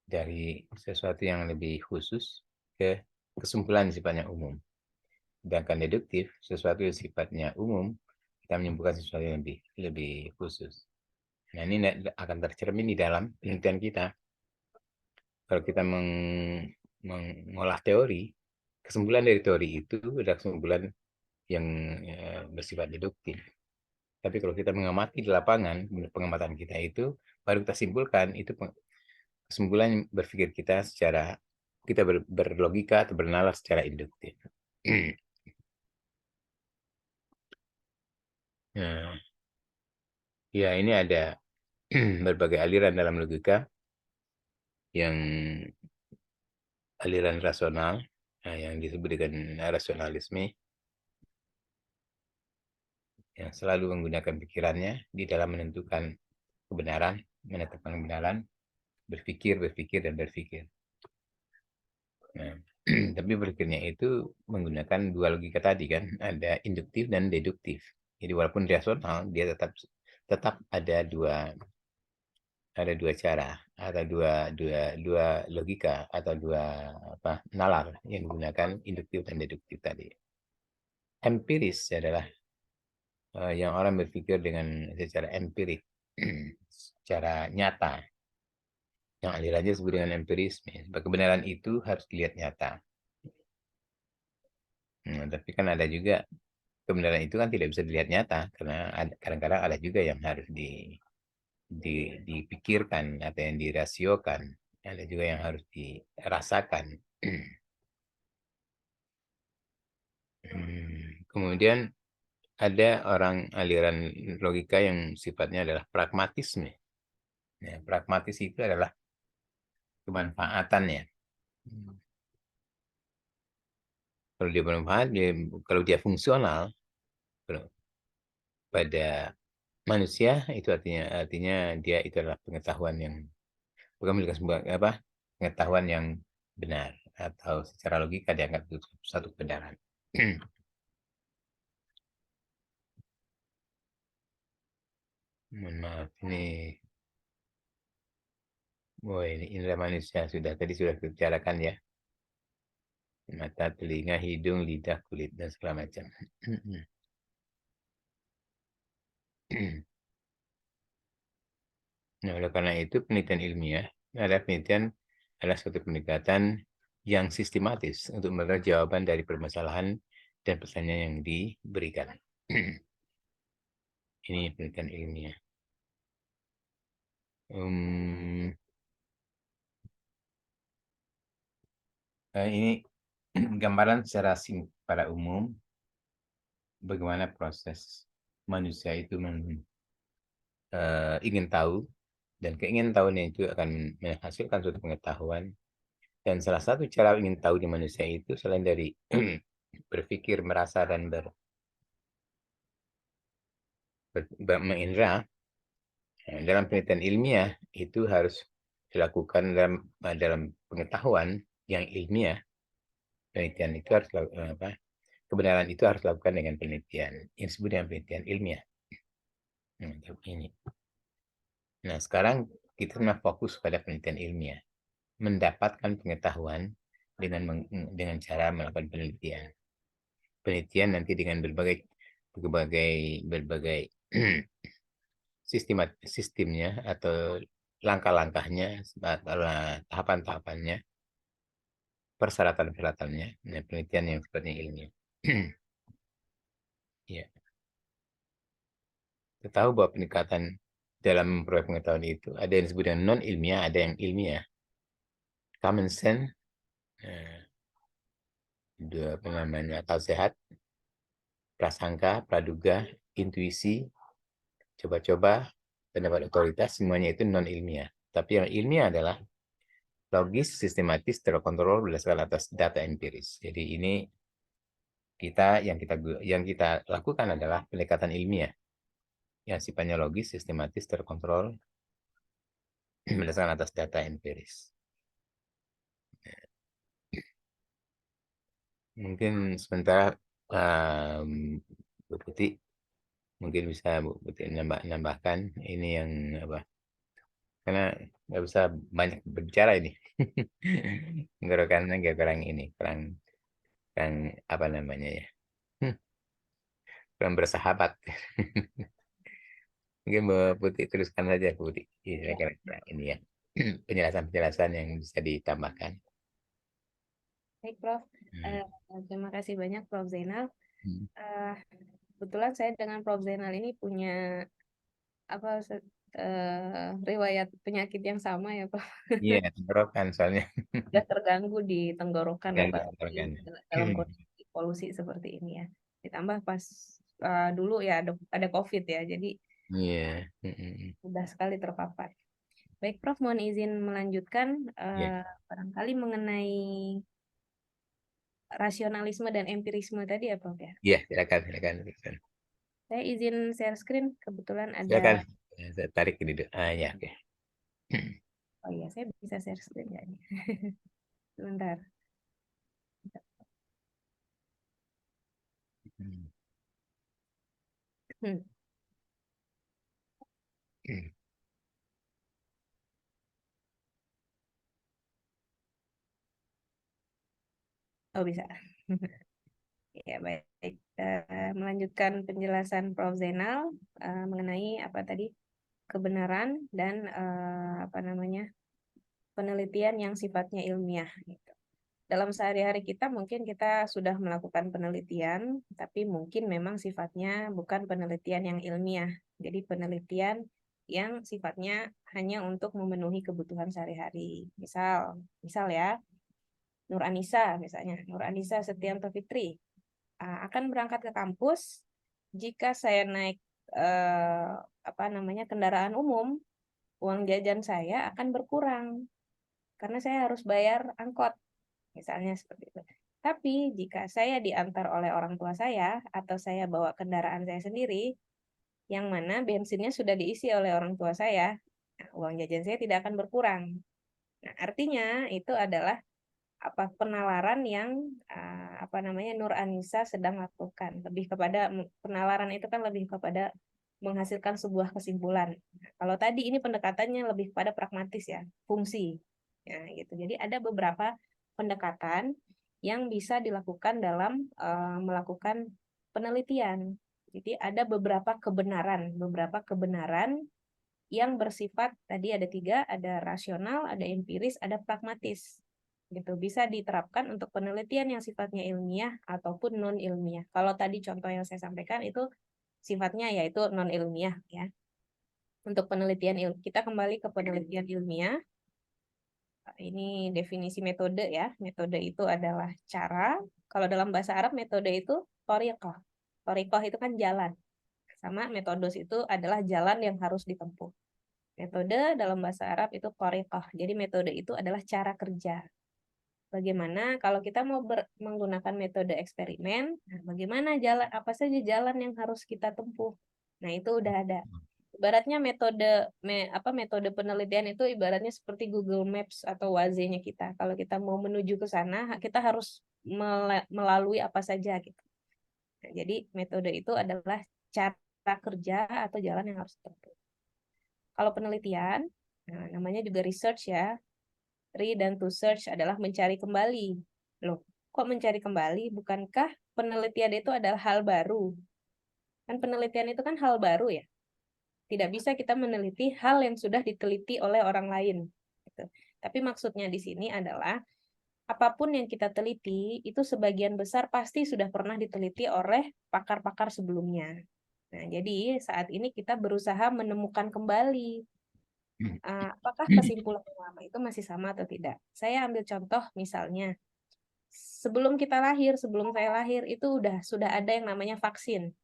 dari sesuatu yang lebih khusus ke kesimpulan sifatnya umum. Sedangkan deduktif, sesuatu yang sifatnya umum, kita menyimpulkan sesuatu yang lebih khusus. Nah ini akan tercermin di dalam penelitian kita. Kalau kita mengolah teori, kesimpulan dari teori itu adalah kesimpulan yang bersifat deduktif. Tapi kalau kita mengamati di lapangan, pengamatan kita itu baru kita simpulkan itu kesimpulan berpikir kita secara kita berlogika atau bernalar secara induktif. Nah, ya ini ada berbagai aliran dalam logika yang aliran rasional yang disebut dengan rasionalisme yang selalu menggunakan pikirannya di dalam menentukan kebenaran, menetapkan kebenaran, berpikir, dan berpikir. Nah, tapi berpikirnya itu menggunakan dua logika tadi kan, ada induktif dan deduktif. Jadi walaupun rasional, dia tetap ada dua cara atau dua logika atau dua nalar yang menggunakan induktif dan deduktif tadi. Empiris adalah yang orang berpikir dengan secara empirik, secara nyata. Yang alirannya disebut dengan empirisme. Kebenaran itu harus dilihat nyata. Nah, tapi kan ada juga kebenaran itu kan tidak bisa dilihat nyata karena kadang-kadang ada juga yang harus dipikirkan atau yang dirasiokan, ada juga yang harus dirasakan. Kemudian ada orang aliran logika yang sifatnya adalah pragmatisme. Ya, pragmatis itu adalah kemanfaatannya. Kalau dia bermanfaat, kalau dia fungsional pada manusia, itu artinya dia itu adalah pengetahuan yang bukan milik pengetahuan yang benar atau secara logika dianggap itu satu kebenaran. Mohon maaf ini. Ini indera manusia tadi sudah dibicarakan ya. Mata, telinga, hidung, lidah, kulit dan segala macam. Nah, oleh karena itu penelitian ilmiah adalah suatu pendekatan yang sistematis untuk memperoleh jawaban dari permasalahan dan pertanyaan yang diberikan. Ini penelitian ilmiah. Ini gambaran secara pada umum bagaimana proses manusia itu ingin tahu, dan keinginan tahunya itu akan menghasilkan suatu pengetahuan. Dan salah satu cara ingin tahu di manusia itu selain dari berpikir, merasa, dan mengindra, dalam penelitian ilmiah itu harus dilakukan dalam pengetahuan yang ilmiah. Penelitian itu harus kebenaran itu harus dilakukan dengan penelitian yang disebut dengan penelitian ilmiah. Nah, sekarang kita fokus pada penelitian ilmiah, mendapatkan pengetahuan dengan cara melakukan penelitian. Penelitian nanti dengan berbagai sistemnya atau langkah-langkahnya, tahapan-tahapannya, persyaratan-persyaratannya, penelitian yang sifatnya ilmiah. Ya. Kita tahu bahwa pendekatan dalam memperoleh pengetahuan itu ada yang disebut dengan non ilmiah, ada yang ilmiah. Common sense, akal sehat, prasangka, praduga, intuisi, coba-coba, pendapat otoritas, semuanya itu non ilmiah. Tapi yang ilmiah adalah logis, sistematis, terkontrol berdasarkan atas data empiris. Jadi ini yang kita lakukan adalah pendekatan ilmiah yang sifatnya logis, sistematis, terkontrol berdasarkan atas data empiris. Mungkin sementara Bu Putih mungkin bisa Bu Putih nambahkan ini yang karena nggak bisa banyak berbicara ini. Karena nggak kurang apa namanya ya, kurang bersahabat. Mungkin Bu Putih teruskan saja Bu Putih. Kira-kira ini ya penjelasan-penjelasan yang bisa ditambahkan. Baik, Prof. Terima kasih banyak, Prof. Zainal. Kebetulan saya dengan Prof. Zainal ini punya riwayat penyakit yang sama ya, Pak. Iya, tenggorokan soalnya. Sudah terganggu di tenggorokan, Ya, apalagi tenggorokan. dalam kondisi polusi seperti ini ya. Ditambah pas dulu ya ada COVID ya, jadi Iya. Mm-mm. mudah sekali terpapar. Baik, Prof, mohon izin melanjutkan Iya. barangkali mengenai rasionalisme dan empirisme tadi ya, Prof ya. Iya, silakan. Saya izin share screen, kebetulan Silakan. ada. Saya tarik ini dulu. Ya, oke. Oh iya, saya bisa share screen nggak nih? Sebentar. Hmm. Oh bisa. Ya baik. Melanjutkan penjelasan Prof. Zainal mengenai apa tadi kebenaran dan penelitian yang sifatnya ilmiah. Gitu. Dalam sehari-hari kita mungkin kita sudah melakukan penelitian, tapi mungkin memang sifatnya bukan penelitian yang ilmiah. Jadi penelitian yang sifatnya hanya untuk memenuhi kebutuhan sehari-hari. Misal ya, Nur Anissa misalnya, Nur Anissa Setianto Fitri akan berangkat ke kampus. Jika saya naik kendaraan umum, uang jajan saya akan berkurang karena saya harus bayar angkot. Misalnya seperti itu. Tapi jika saya diantar oleh orang tua saya atau saya bawa kendaraan saya sendiri, yang mana bensinnya sudah diisi oleh orang tua saya, uang jajan saya tidak akan berkurang. Nah, artinya itu adalah penalaran yang Nur Anissa sedang lakukan. Lebih kepada penalaran itu kan lebih kepada menghasilkan sebuah kesimpulan. Nah, kalau tadi ini pendekatannya lebih kepada pragmatis ya, fungsi. Ya, gitu. Jadi ada beberapa pendekatan yang bisa dilakukan dalam melakukan penelitian. Jadi ada beberapa kebenaran yang bersifat tadi ada 3, ada rasional, ada empiris, ada pragmatis. Gitu bisa diterapkan untuk penelitian yang sifatnya ilmiah ataupun non ilmiah. Kalau tadi contoh yang saya sampaikan itu sifatnya yaitu non ilmiah ya. Untuk penelitian kita kembali ke penelitian ilmiah. Ini definisi metode ya. Metode itu adalah cara. Kalau dalam bahasa Arab metode itu thoriqah. Thoriqah itu kan jalan. Sama metodos itu adalah jalan yang harus ditempuh. Metode dalam bahasa Arab itu thoriqah. Jadi metode itu adalah cara kerja. Bagaimana kalau kita mau menggunakan metode eksperimen, bagaimana apa saja jalan yang harus kita tempuh. Nah, itu udah ada. Ibaratnya metode penelitian itu ibaratnya seperti Google Maps atau Waze-nya kita. Kalau kita mau menuju ke sana, kita harus melalui apa saja gitu. Nah, jadi metode itu adalah cara kerja atau jalan yang harus ditempuh. Kalau penelitian, namanya juga research ya. Read dan to search adalah mencari kembali. Loh, kok mencari kembali? Bukankah penelitian itu adalah hal baru? Kan penelitian itu kan hal baru ya. Tidak bisa kita meneliti hal yang sudah diteliti oleh orang lain. Gitu. Tapi maksudnya di sini adalah apapun yang kita teliti itu sebagian besar pasti sudah pernah diteliti oleh pakar-pakar sebelumnya. Nah, jadi saat ini kita berusaha menemukan kembali apakah kesimpulan yang lama itu masih sama atau tidak. Saya ambil contoh misalnya, sebelum saya lahir itu sudah ada yang namanya vaksin.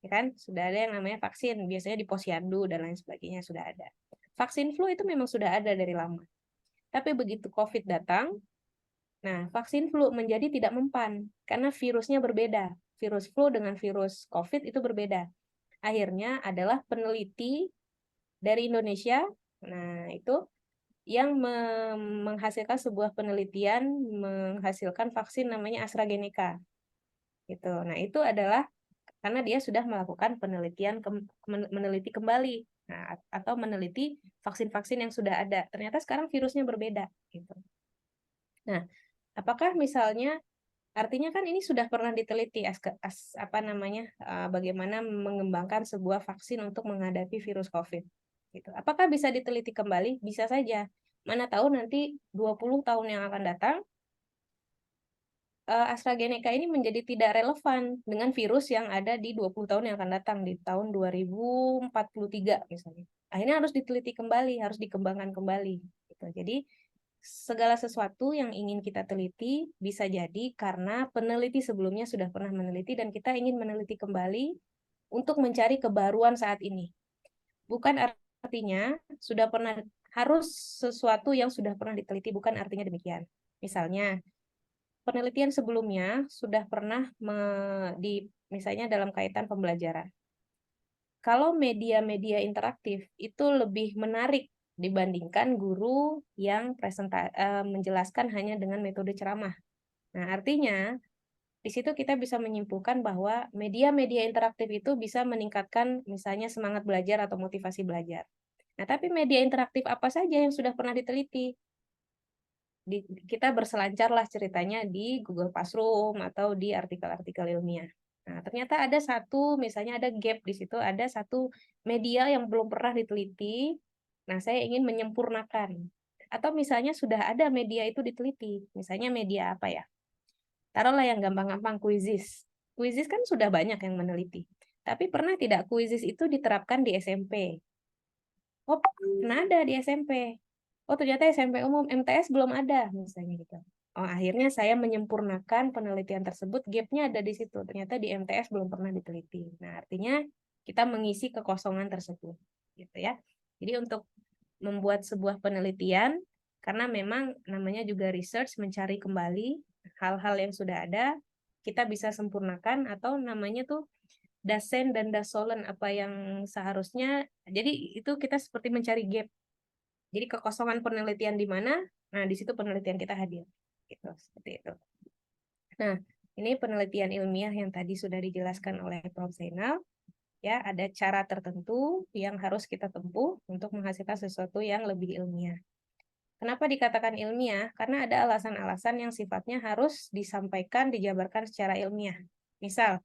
Ya kan? Sudah ada yang namanya vaksin, biasanya di posyandu dan lain sebagainya sudah ada. Vaksin flu itu memang sudah ada dari lama. Tapi begitu COVID datang, nah vaksin flu menjadi tidak mempan karena virusnya berbeda. Virus flu dengan virus COVID itu berbeda. Akhirnya adalah peneliti dari Indonesia, nah itu yang menghasilkan sebuah penelitian menghasilkan vaksin namanya AstraZeneca. Gitu. Nah, itu adalah karena dia sudah melakukan penelitian meneliti kembali atau meneliti vaksin-vaksin yang sudah ada. Ternyata sekarang virusnya berbeda gitu. Nah, apakah misalnya artinya kan ini sudah pernah diteliti bagaimana mengembangkan sebuah vaksin untuk menghadapi virus COVID gitu. Apakah bisa diteliti kembali? Bisa saja. Mana tahu nanti 20 tahun yang akan datang AstraZeneca ini menjadi tidak relevan dengan virus yang ada di 20 tahun yang akan datang, di tahun 2043 misalnya. Akhirnya harus diteliti kembali, harus dikembangkan kembali. Gitu. Jadi segala sesuatu yang ingin kita teliti bisa jadi karena peneliti sebelumnya sudah pernah meneliti dan kita ingin meneliti kembali untuk mencari kebaruan saat ini. Bukan artinya sudah pernah harus sesuatu yang sudah pernah diteliti, bukan artinya demikian. Misalnya, penelitian sebelumnya sudah pernah misalnya dalam kaitan pembelajaran. Kalau media-media interaktif itu lebih menarik dibandingkan guru yang menjelaskan hanya dengan metode ceramah. Nah, artinya di situ kita bisa menyimpulkan bahwa media-media interaktif itu bisa meningkatkan misalnya semangat belajar atau motivasi belajar. Nah, tapi media interaktif apa saja yang sudah pernah diteliti? Kita berselancarlah ceritanya di Google Classroom atau di artikel-artikel ilmiah. Nah, ternyata ada misalnya ada gap di situ, ada satu media yang belum pernah diteliti. Nah, saya ingin menyempurnakan. Atau misalnya sudah ada media itu diteliti. Misalnya media apa ya? Taruhlah yang gampang-gampang, Quizizz. Quizizz kan sudah banyak yang meneliti. Tapi pernah tidak Quizizz itu diterapkan di SMP? Oh, pernah ada di SMP. Oh, ternyata SMP umum, MTS belum ada, misalnya gitu. Oh, akhirnya saya menyempurnakan penelitian tersebut, gap-nya ada di situ. Ternyata di MTS belum pernah diteliti. Nah, artinya kita mengisi kekosongan tersebut, gitu ya. Jadi untuk membuat sebuah penelitian, karena memang namanya juga research, mencari kembali hal-hal yang sudah ada, kita bisa sempurnakan atau namanya tuh dasen dan dasolen apa yang seharusnya. Jadi itu kita seperti mencari gap. Jadi kekosongan penelitian di mana? Nah, di situ penelitian kita hadir. Gitu, seperti itu. Nah, ini penelitian ilmiah yang tadi sudah dijelaskan oleh Prof. Zainal. Ya, ada cara tertentu yang harus kita tempuh untuk menghasilkan sesuatu yang lebih ilmiah. Kenapa dikatakan ilmiah? Karena ada alasan-alasan yang sifatnya harus disampaikan, dijabarkan secara ilmiah. Misal,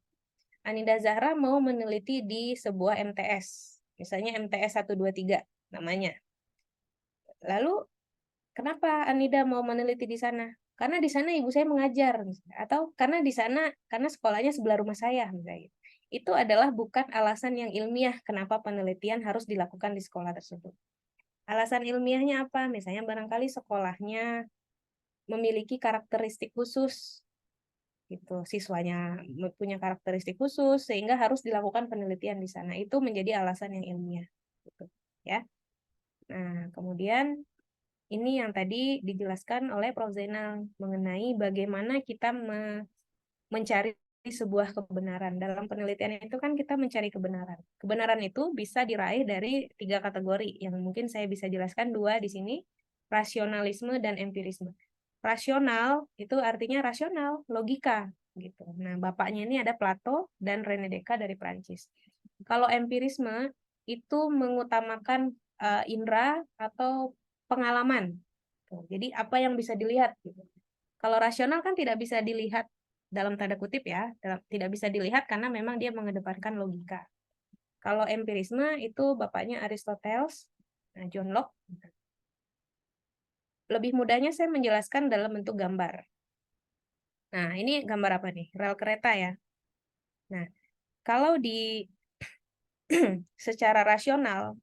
Anida Zahra mau meneliti di sebuah MTS. Misalnya MTS 123 namanya. Lalu, kenapa Anida mau meneliti di sana? Karena di sana ibu saya mengajar, atau karena di sana karena sekolahnya sebelah rumah saya, misalnya. Itu adalah bukan alasan yang ilmiah kenapa penelitian harus dilakukan di sekolah tersebut. Alasan ilmiahnya apa? Misalnya barangkali sekolahnya memiliki karakteristik khusus, gitu. Siswanya punya karakteristik khusus sehingga harus dilakukan penelitian di sana. Itu menjadi alasan yang ilmiah, gitu. Ya. Nah, kemudian ini yang tadi dijelaskan oleh Prof. Zainal mengenai bagaimana kita mencari sebuah kebenaran. Dalam penelitian itu kan kita mencari kebenaran. Kebenaran itu bisa diraih dari 3 kategori, yang mungkin saya bisa jelaskan 2 di sini, rasionalisme dan empirisme. Rasional itu artinya rasional, logika, gitu. Nah, bapaknya ini ada Plato dan René Descartes dari Prancis. Kalau empirisme itu mengutamakan indera atau pengalaman. Jadi apa yang bisa dilihat gitu. Kalau rasional kan tidak bisa dilihat dalam tanda kutip ya, tidak bisa dilihat karena memang dia mengedepankan logika. Kalau empirisme itu bapaknya Aristoteles, nah John Locke. Lebih mudahnya saya menjelaskan dalam bentuk gambar. Nah, ini gambar apa nih? Rel kereta ya. Nah, kalau di secara rasional,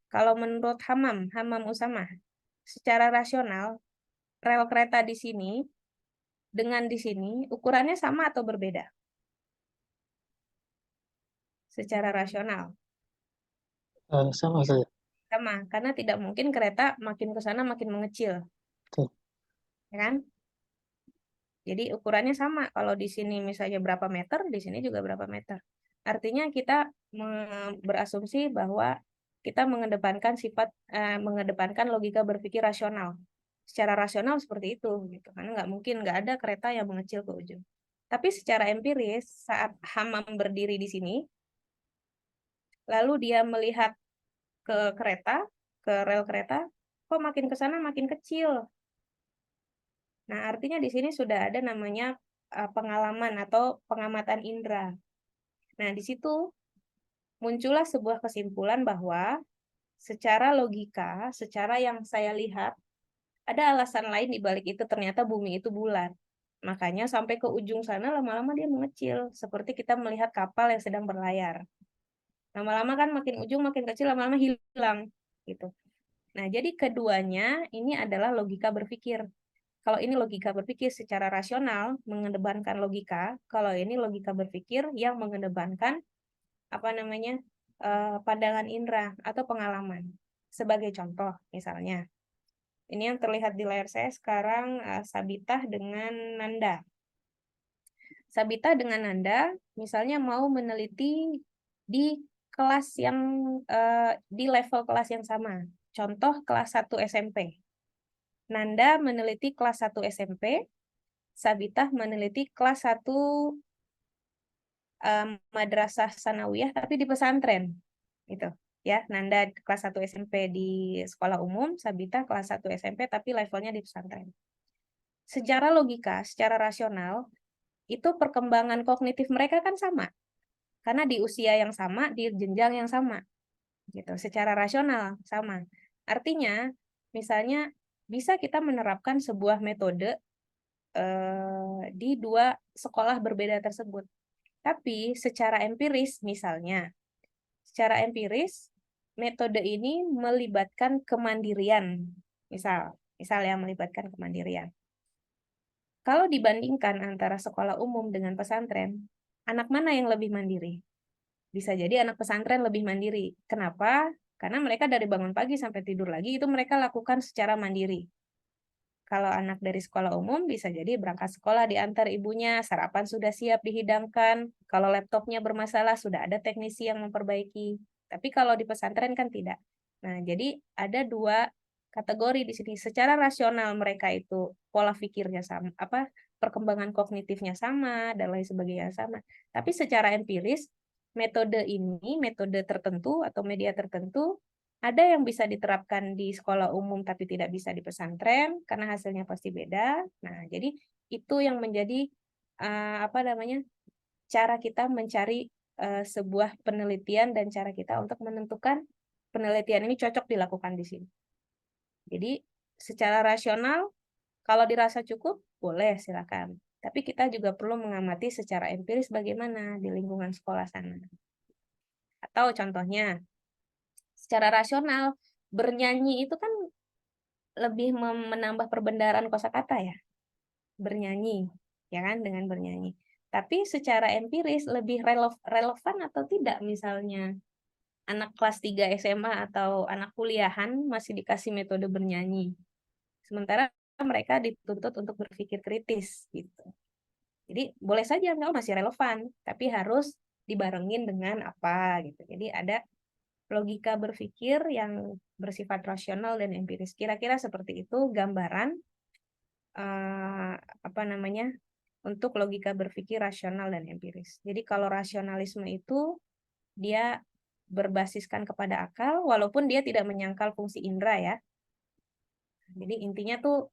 kalau menurut Hammam Usama, secara rasional, rel kereta di sini dengan di sini ukurannya sama atau berbeda? Secara rasional. Sama saja. Sama, karena tidak mungkin kereta makin ke sana makin mengecil. Betul. Ya kan? Jadi ukurannya sama. Kalau di sini misalnya berapa meter, di sini juga berapa meter. Artinya kita berasumsi bahwa kita mengedepankan logika berpikir rasional. Secara rasional seperti itu, gitu. Karena nggak mungkin nggak ada kereta yang mengecil ke ujung. Tapi secara empiris, saat Hammam berdiri di sini, lalu dia melihat ke kereta, ke rel kereta, kok makin ke sana makin kecil. Nah, artinya di sini sudah ada namanya pengalaman atau pengamatan indera. Nah, di situ muncullah sebuah kesimpulan bahwa secara logika, secara yang saya lihat, ada alasan lain di balik itu, ternyata bumi itu bulat. Makanya sampai ke ujung sana lama-lama dia mengecil, seperti kita melihat kapal yang sedang berlayar. Lama-lama kan makin ujung makin kecil, lama-lama hilang gitu. Nah, jadi keduanya ini adalah logika berpikir. Kalau ini logika berpikir secara rasional mengedepankan logika, kalau ini logika berpikir yang mengedepankan pandangan indera atau pengalaman. Sebagai contoh, misalnya, ini yang terlihat di layar saya sekarang Sabitah dengan Nanda. Sabitah dengan Nanda, misalnya mau meneliti di kelas yang di level kelas yang sama. Contoh kelas 1 SMP. Nanda meneliti kelas 1 SMP, Sabitah meneliti kelas 1 madrasah sanawiyah tapi di pesantren. Gitu. Ya, Nanda kelas 1 SMP di sekolah umum, Sabitah kelas 1 SMP tapi levelnya di pesantren. Secara logika, secara rasional, itu perkembangan kognitif mereka kan sama. Karena di usia yang sama, di jenjang yang sama. Gitu. Secara rasional sama. Artinya, misalnya bisa kita menerapkan sebuah metode di dua sekolah berbeda tersebut. Tapi secara empiris misalnya, secara empiris metode ini melibatkan kemandirian. Misal yang melibatkan kemandirian. Kalau dibandingkan antara sekolah umum dengan pesantren, anak mana yang lebih mandiri? Bisa jadi anak pesantren lebih mandiri. Kenapa? Karena mereka dari bangun pagi sampai tidur lagi itu mereka lakukan secara mandiri. Kalau anak dari sekolah umum bisa jadi berangkat sekolah diantar ibunya, sarapan sudah siap dihidangkan. Kalau laptopnya bermasalah sudah ada teknisi yang memperbaiki. Tapi kalau di pesantren kan tidak. Nah, jadi ada dua kategori di sini. Secara rasional mereka itu pola pikirnya sama, perkembangan kognitifnya sama dan lain sebagainya sama. Tapi secara empiris metode ini, metode tertentu atau media tertentu ada yang bisa diterapkan di sekolah umum tapi tidak bisa di pesantren karena hasilnya pasti beda. Nah, jadi itu yang menjadi cara kita mencari sebuah penelitian dan cara kita untuk menentukan penelitian ini cocok dilakukan di sini. Jadi secara rasional kalau dirasa cukup boleh silakan. Tapi kita juga perlu mengamati secara empiris bagaimana di lingkungan sekolah sana. Atau contohnya secara rasional bernyanyi itu kan lebih menambah perbendaharaan kosakata ya. Bernyanyi, ya kan, dengan bernyanyi. Tapi secara empiris lebih relevan atau tidak misalnya anak kelas 3 SMA atau anak kuliahan masih dikasih metode bernyanyi. Sementara mereka dituntut untuk berpikir kritis gitu. Jadi boleh saja masih relevan, tapi harus dibarengin dengan apa gitu. Jadi ada logika berpikir yang bersifat rasional dan empiris. Kira-kira seperti itu gambaran untuk logika berpikir rasional dan empiris. Jadi kalau rasionalisme itu dia berbasiskan kepada akal, walaupun dia tidak menyangkal fungsi indera ya. Jadi intinya tuh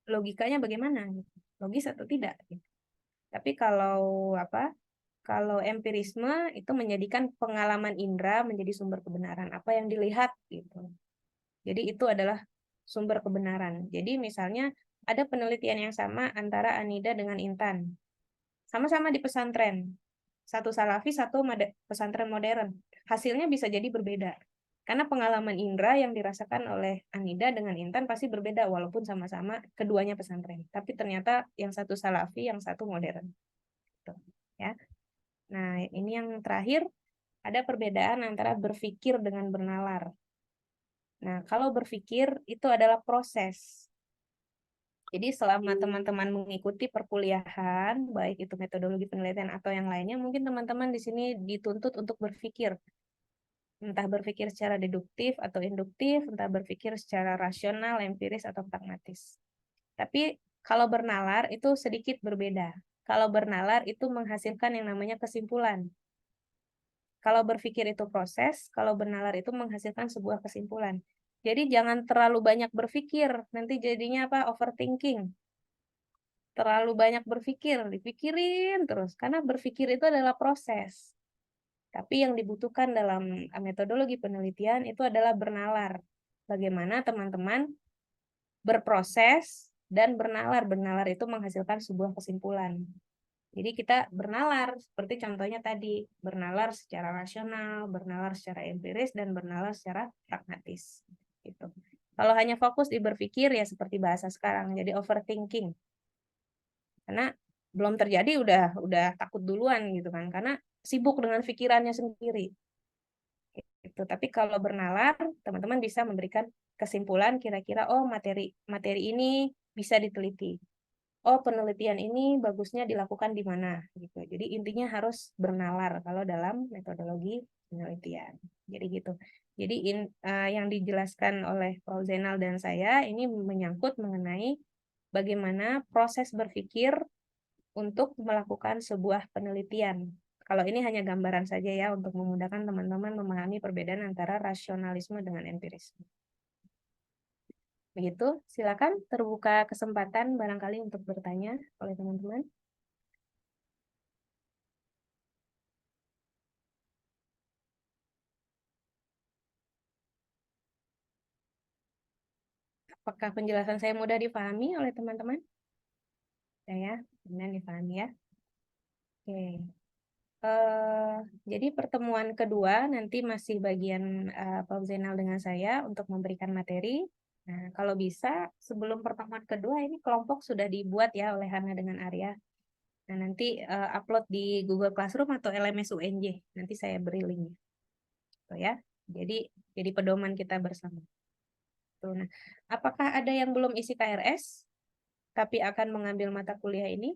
logikanya bagaimana, logis atau tidak. Tapi kalau kalau empirisme itu menjadikan pengalaman indera menjadi sumber kebenaran, apa yang dilihat gitu. Jadi itu adalah sumber kebenaran. Jadi misalnya ada penelitian yang sama antara Anida dengan Intan. Sama-sama di pesantren. Satu salafi, satu pesantren modern. Hasilnya bisa jadi berbeda. Karena pengalaman indera yang dirasakan oleh Anida dengan Intan pasti berbeda walaupun sama-sama keduanya pesantren. Tapi ternyata yang satu salafi, yang satu modern. Gitu, ya. Nah, ini yang terakhir ada perbedaan antara berpikir dengan bernalar. Nah, kalau berpikir itu adalah proses. Jadi selama teman-teman mengikuti perkuliahan, baik itu metodologi penelitian atau yang lainnya, mungkin teman-teman di sini dituntut untuk berpikir. Entah berpikir secara deduktif atau induktif, entah berpikir secara rasional, empiris, atau pragmatis. Tapi kalau bernalar itu sedikit berbeda. Kalau bernalar itu menghasilkan yang namanya kesimpulan. Kalau berpikir itu proses, kalau bernalar itu menghasilkan sebuah kesimpulan. Jadi jangan terlalu banyak berpikir, nanti jadinya overthinking. Terlalu banyak berpikir, dipikirin terus. Karena berpikir itu adalah proses. Tapi yang dibutuhkan dalam metodologi penelitian itu adalah bernalar. Bagaimana teman-teman berproses dan bernalar. Bernalar itu menghasilkan sebuah kesimpulan. Jadi kita bernalar, seperti contohnya tadi, bernalar secara rasional, bernalar secara empiris, dan bernalar secara pragmatis. Gitu. Kalau hanya fokus di berpikir, ya seperti bahasa sekarang, jadi overthinking. Karena belum terjadi udah takut duluan gitu kan, karena sibuk dengan pikirannya sendiri. Gitu. Tapi kalau bernalar, teman-teman bisa memberikan kesimpulan kira-kira, oh materi ini bisa diteliti. Oh, penelitian ini bagusnya dilakukan di mana gitu. Jadi intinya harus bernalar kalau dalam metodologi penelitian. Jadi gitu. Jadi yang dijelaskan oleh Prof. Zainal dan saya ini menyangkut mengenai bagaimana proses berpikir untuk melakukan sebuah penelitian. Kalau ini hanya gambaran saja ya untuk memudahkan teman-teman memahami perbedaan antara rasionalisme dengan empirisme. Begitu, silakan terbuka kesempatan barangkali untuk bertanya oleh teman-teman. Apakah penjelasan saya mudah dipahami oleh teman-teman? Ya, benar dipahami ya. Oke. Jadi pertemuan kedua nanti masih bagian Prof. Zainal dengan saya untuk memberikan materi. Nah, kalau bisa sebelum pertemuan kedua ini kelompok sudah dibuat ya oleh Hana dengan Arya. Nah, nanti upload di Google Classroom atau LMS UNJ. Nanti saya beri linknya. Tuh ya. Jadi pedoman kita bersama. Tuh, nah, apakah ada yang belum isi KRS tapi akan mengambil mata kuliah ini?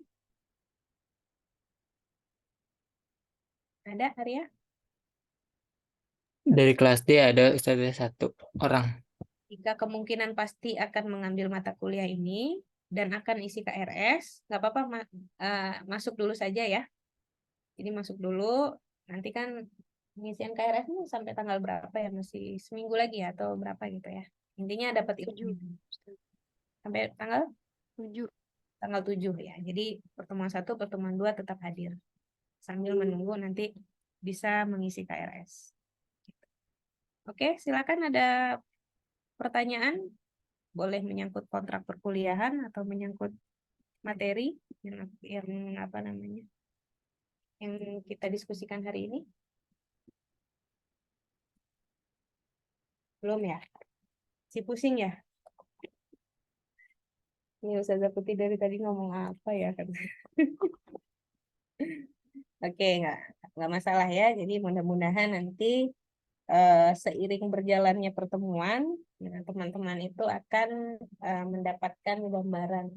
Ada, Arya? Dari kelas D ada Ustazah 1 orang. Jika kemungkinan pasti akan mengambil mata kuliah ini dan akan isi KRS, nggak apa-apa, masuk dulu saja ya. Jadi masuk dulu, nanti kan pengisian KRS ini sampai tanggal berapa ya? Masih seminggu lagi ya atau berapa gitu ya. Intinya dapat 7. ilmu. Sampai tanggal 7. tanggal 7 ya. Jadi pertemuan 1, pertemuan 2 tetap hadir. Sambil menunggu nanti bisa mengisi KRS. Oke, silakan ada pertanyaan. Boleh menyangkut kontrak perkuliahan atau menyangkut materi yang apa namanya? Yang kita diskusikan hari ini. Belum ya? Si pusing ya? Ini Ustazah Putih dari tadi ngomong apa ya? Oke, nggak masalah ya. Jadi mudah-mudahan nanti seiring berjalannya pertemuan, teman-teman itu akan mendapatkan gambaran.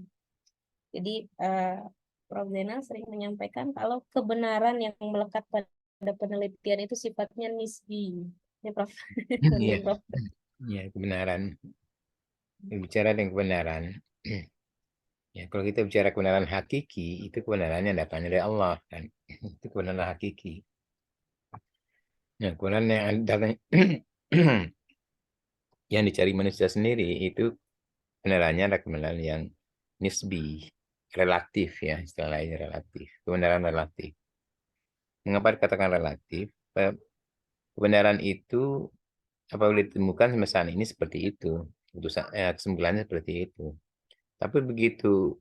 Jadi Prof. Zainal sering menyampaikan kalau kebenaran yang melekat pada penelitian itu sifatnya nisbi. Ini Prof. Iya, Prof. iya, kebenaran. Bicara dengan kebenaran. Ya, kalau kita bicara kebenaran hakiki, itu kebenarannya datangnya dari Allah kan. Itu kebenaran hakiki. Nah, kebenaran yang datang yang dicari manusia sendiri itu kebenarannya ada kebenaran yang nisbi, relatif ya, istilahnya relatif. Kebenaran relatif. Mengapa dikatakan relatif? Kebenaran itu apabila ditemukan semasa ini seperti itu. Kesimpulannya seperti itu. Tapi begitu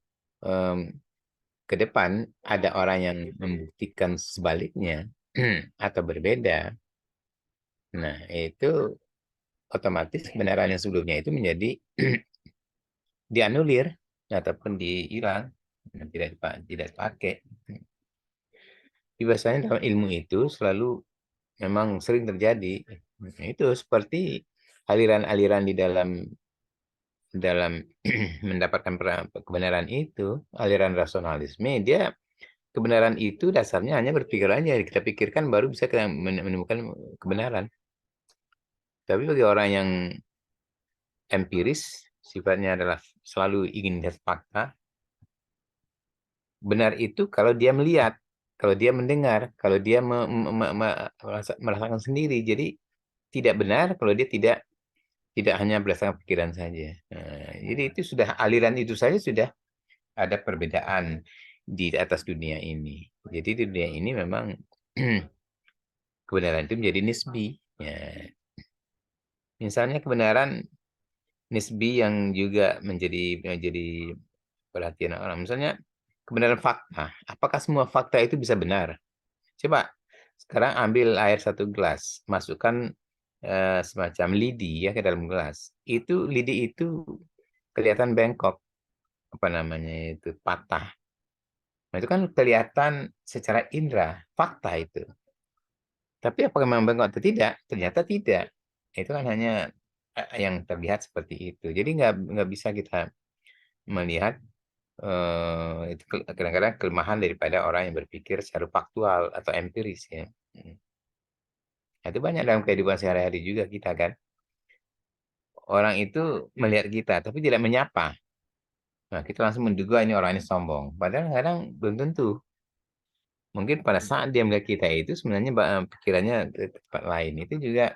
ke depan ada orang yang membuktikan sebaliknya atau berbeda, nah itu otomatis kebenaran yang sebelumnya itu menjadi dianulir ataupun dihilang, tidak dipakai. Biasanya dalam ilmu itu selalu memang sering terjadi. Itu seperti aliran-aliran di dalam mendapatkan kebenaran itu, aliran rasionalisme, dia kebenaran itu dasarnya hanya berpikir aja. Kita pikirkan baru bisa kita menemukan kebenaran. Tapi bagi orang yang empiris, sifatnya adalah selalu ingin lihat fakta. Benar itu kalau dia melihat, kalau dia mendengar, kalau dia merasakan sendiri. Jadi tidak benar kalau dia tidak hanya berdasarkan pikiran saja. Nah, jadi itu sudah aliran itu saja sudah ada perbedaan di atas dunia ini. Jadi di dunia ini memang kebenaran itu menjadi nisbi. Ya. Misalnya kebenaran nisbi yang juga menjadi perhatian orang. Misalnya kebenaran fakta. Apakah semua fakta itu bisa benar? Coba sekarang ambil air 1 gelas, masukkan semacam lidi ya ke dalam gelas. Itu lidi itu kelihatan bengkok, apa namanya itu patah. Nah, itu kan kelihatan secara indera, fakta itu. Tapi apakah memang bengkok atau tidak? Ternyata tidak. Itu kan hanya yang terlihat seperti itu. Jadi nggak bisa kita melihat itu kadang-kadang kelemahan daripada orang yang berpikir secara faktual atau empiris ya. Nah, itu banyak dalam kehidupan sehari-hari juga kita kan. Orang itu melihat kita tapi tidak menyapa. Nah, kita langsung menduga ini orang ini sombong. Padahal kadang belum tentu. Mungkin pada saat dia melihat kita itu sebenarnya pikirannya ke tempat lain. Itu juga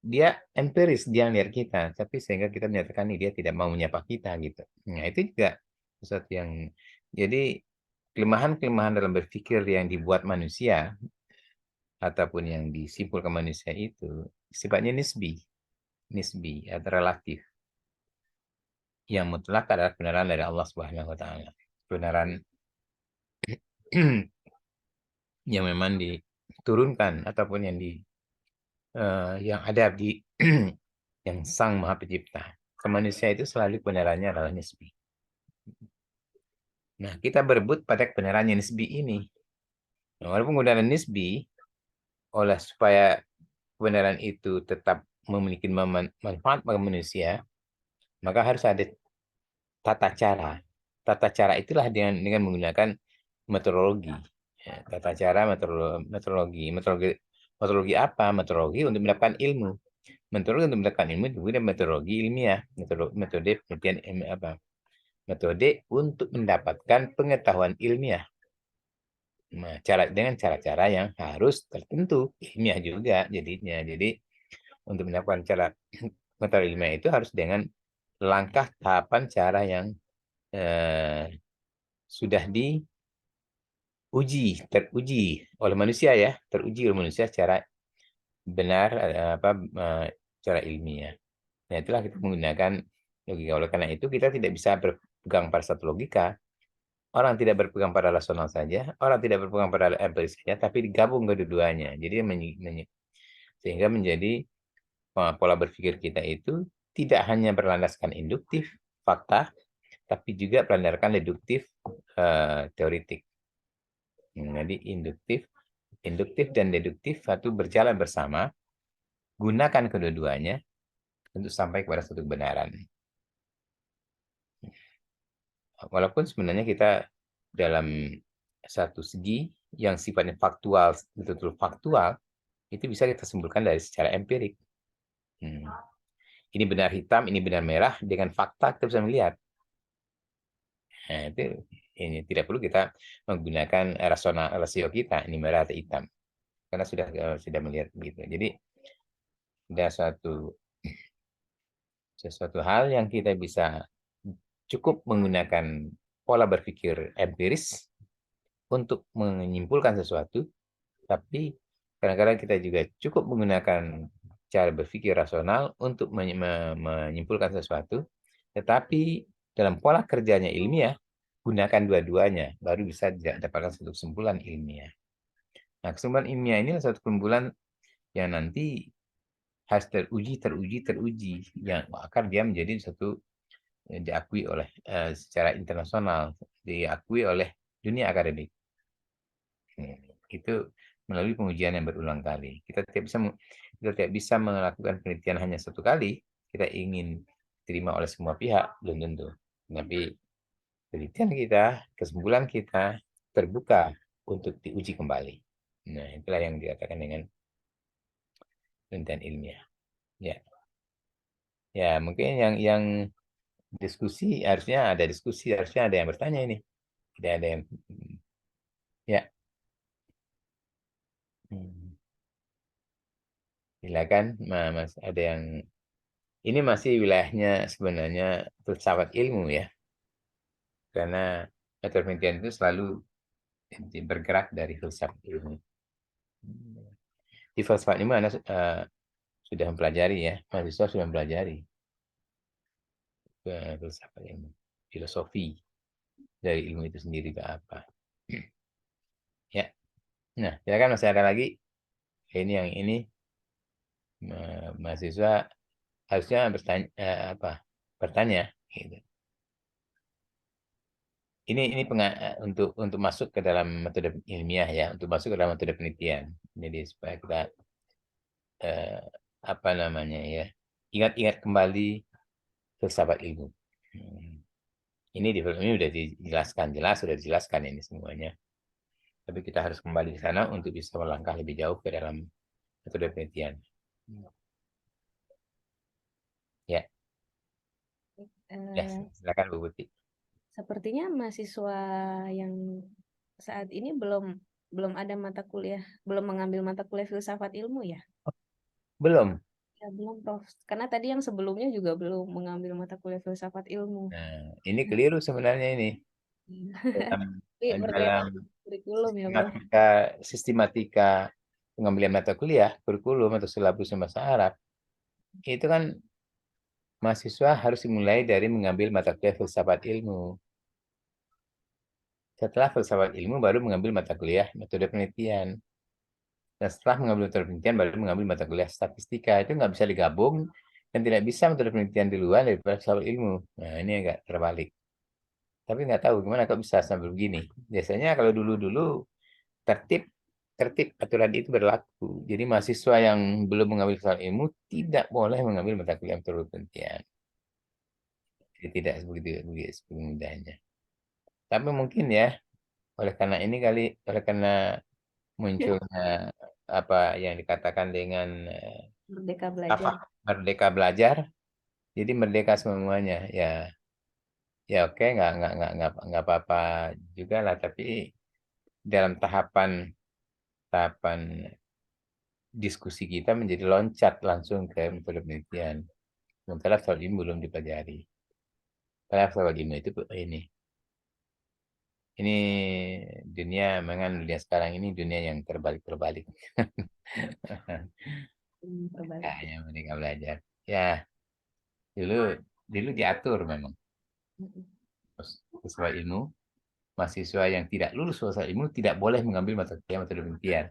dia empiris, dia melihat kita. Tapi sehingga kita menyatakan nih dia tidak mau menyapa kita gitu. Nah, itu juga sesuatu yang... Jadi kelemahan-kelemahan dalam berpikir yang dibuat manusia ataupun yang disimpulkan manusia itu sifatnya nisbi atau relatif. Yang mutlak adalah kebenaran dari Allah Subhanahu wa taala. Kebenaran yang memang diturunkan ataupun yang ada di yang Sang Maha Pencipta. Ke manusia itu selalu kebenarannya adalah nisbi. Nah, kita berebut pada kebenaran yang nisbi ini. Nah, walaupun kebenaran nisbi, oleh supaya kebenaran itu tetap memiliki manfaat bagi manusia, maka harus ada tata cara. Tata cara itulah dengan menggunakan metodologi. Ya, tata cara metodologi. Metodologi apa? Metodologi untuk mendapatkan ilmu. Metodologi untuk mendapatkan ilmu kemudian metodologi ilmiah. Metode penelitian apa? Metode untuk mendapatkan pengetahuan ilmiah. Nah, dengan cara-cara yang harus tertentu ilmiah juga jadinya. Jadi untuk mendapatkan cara pengetahuan ilmiah itu harus dengan langkah tahapan cara yang sudah teruji oleh manusia ya, teruji oleh manusia secara benar cara ilmiah. Nah, itulah kita menggunakan logika. Oleh karena itu kita tidak bisa berpegang pada satu logika. Orang tidak berpegang pada rasional saja, orang tidak berpegang pada empiris saja, tapi digabung kedua-duanya. Jadi sehingga menjadi pola berpikir kita itu tidak hanya berlandaskan induktif, fakta, tapi juga berlandaskan deduktif, teoritik. Jadi induktif dan deduktif satu berjalan bersama, gunakan kedua-duanya untuk sampai kepada suatu kebenaran. Walaupun sebenarnya kita dalam satu segi yang sifatnya faktual, betul-betul faktual, itu bisa kita simpulkan dari secara empirik. Ini benar hitam, ini benar merah, dengan fakta kita bisa melihat. Nah, ini tidak perlu kita menggunakan rasio kita, ini merah atau hitam. Karena sudah melihat begitu. Jadi ada sesuatu hal yang kita bisa cukup menggunakan pola berpikir empiris untuk menyimpulkan sesuatu, tapi kadang-kadang kita juga cukup menggunakan cara berpikir rasional untuk menyimpulkan sesuatu, tetapi dalam pola kerjanya ilmiah, gunakan dua-duanya, baru bisa dapatkan satu kesimpulan ilmiah. Nah, kesimpulan ilmiah ini adalah satu kesimpulan yang nanti harus teruji, yang akan dia menjadi satu diakui oleh secara internasional, diakui oleh dunia akademik. Itu melalui pengujian yang berulang kali. Kita tidak bisa melakukan penelitian hanya satu kali. Kita ingin diterima oleh semua pihak, belum tentu. Tapi penelitian kita, kesimpulan kita terbuka untuk diuji kembali. Nah, itulah yang dikatakan dengan penelitian ilmiah. Ya, ya mungkin yang diskusi harusnya ada yang bertanya ini. Tidak ada yang ya. Silakan, Mas. Ada yang ini masih wilayahnya sebenarnya filsafat ilmu ya. Karena metode penelitian itu selalu bergerak dari filsafat ilmu. Di filsafat ilmu Anda sudah mempelajari ya, mahasiswa sudah mempelajari. filsafat ilmu, filosofi dari ilmu itu sendiri itu apa. Ya, nah silakan masih ada lagi. Ini yang ini mahasiswa harusnya bertanya gitu. Ini untuk masuk ke dalam metode ilmiah ya, untuk masuk ke dalam metode penelitian. Jadi supaya kita apa namanya ya, ingat-ingat kembali filsafat ilmu. Ini di film ini sudah dijelaskan ini semuanya. Tapi kita harus kembali ke sana untuk bisa melangkah lebih jauh ke dalam metode penelitian. Ya, ya Eh, silakan Bu Putih. Sepertinya mahasiswa yang saat ini belum ada mata kuliah, belum mengambil mata kuliah filsafat ilmu ya? Belum. Ya belum, Prof. Karena tadi yang sebelumnya juga belum mengambil mata kuliah filsafat ilmu. Nah, ini keliru sebenarnya ini. Tapi Dalam berkaitan dengan kurikulum ya, Prof. sistematika pengambilan mata kuliah, kurikulum atau silabus bahasa Arab, itu kan mahasiswa harus dimulai dari mengambil mata kuliah filsafat ilmu. Setelah filsafat ilmu baru mengambil mata kuliah metode penelitian. Dan setelah mengambil metode penelitian baru mengambil mata kuliah statistika. Itu nggak bisa digabung dan tidak bisa metode penelitian di luar daripada filsafat ilmu. Nah, ini agak terbalik. Tapi nggak tahu gimana kok bisa sampai begini. Biasanya kalau dulu-dulu tertib aturan itu berlaku. Jadi mahasiswa yang belum mengambil filsafat ilmu tidak boleh mengambil mata kuliah metode penelitian. Jadi tidak begitu mudahnya. Tapi mungkin ya, oleh karena munculnya apa yang dikatakan dengan Merdeka belajar. merdeka belajar, jadi merdeka semuanya. Ya oke, nggak apa-apa juga lah. Tapi dalam tahapan diskusi kita menjadi loncat langsung ke metode penelitian. Sementara soal ini belum dipelajari. Karena soal ilmu itu ini dunia sekarang ini dunia yang terbalik. Terbalik. Kayaknya mereka belajar. Ya, dulu diatur memang. Sesuai ilmu, mahasiswa yang tidak lulus filsafat ilmu tidak boleh mengambil mata kuliah metode penelitian.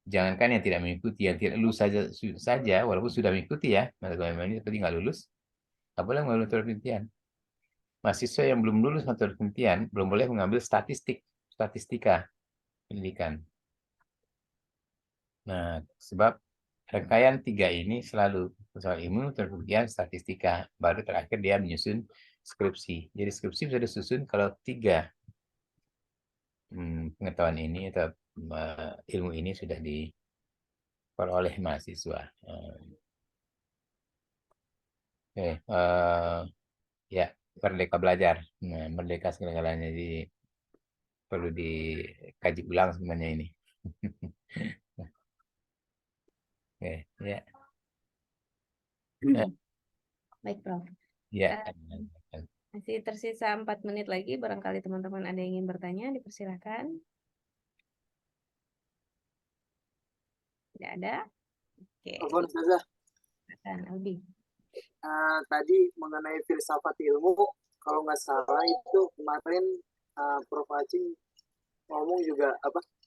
Jangankan yang tidak mengikuti, yang tidak lulus saja walaupun sudah mengikuti ya mata kuliah ini tapi nggak lulus, nggak boleh mengambil metode penelitian. Mahasiswa yang belum lulus metode penelitian belum boleh mengambil statistika pendidikan. Nah, sebab rangkaian 3 ini selalu soal ilmu, penelitian, statistika, baru terakhir dia menyusun skripsi. Jadi skripsi bisa disusun kalau 3 pengetahuan ini atau ilmu ini sudah diperoleh mahasiswa. Ya, merdeka belajar. Nah, merdeka segala-galanya. Jadi perlu dikaji ulang sebenarnya ini. Oke, ya. Baik, Prof. Ya. Masih tersisa 4 menit lagi. Barangkali teman-teman ada yang ingin bertanya, dipersilakan. Tidak ada? Oke. Ustazah, Albi. tadi mengenai filsafat ilmu, kalau nggak salah itu kemarin Prof. Acing ngomong juga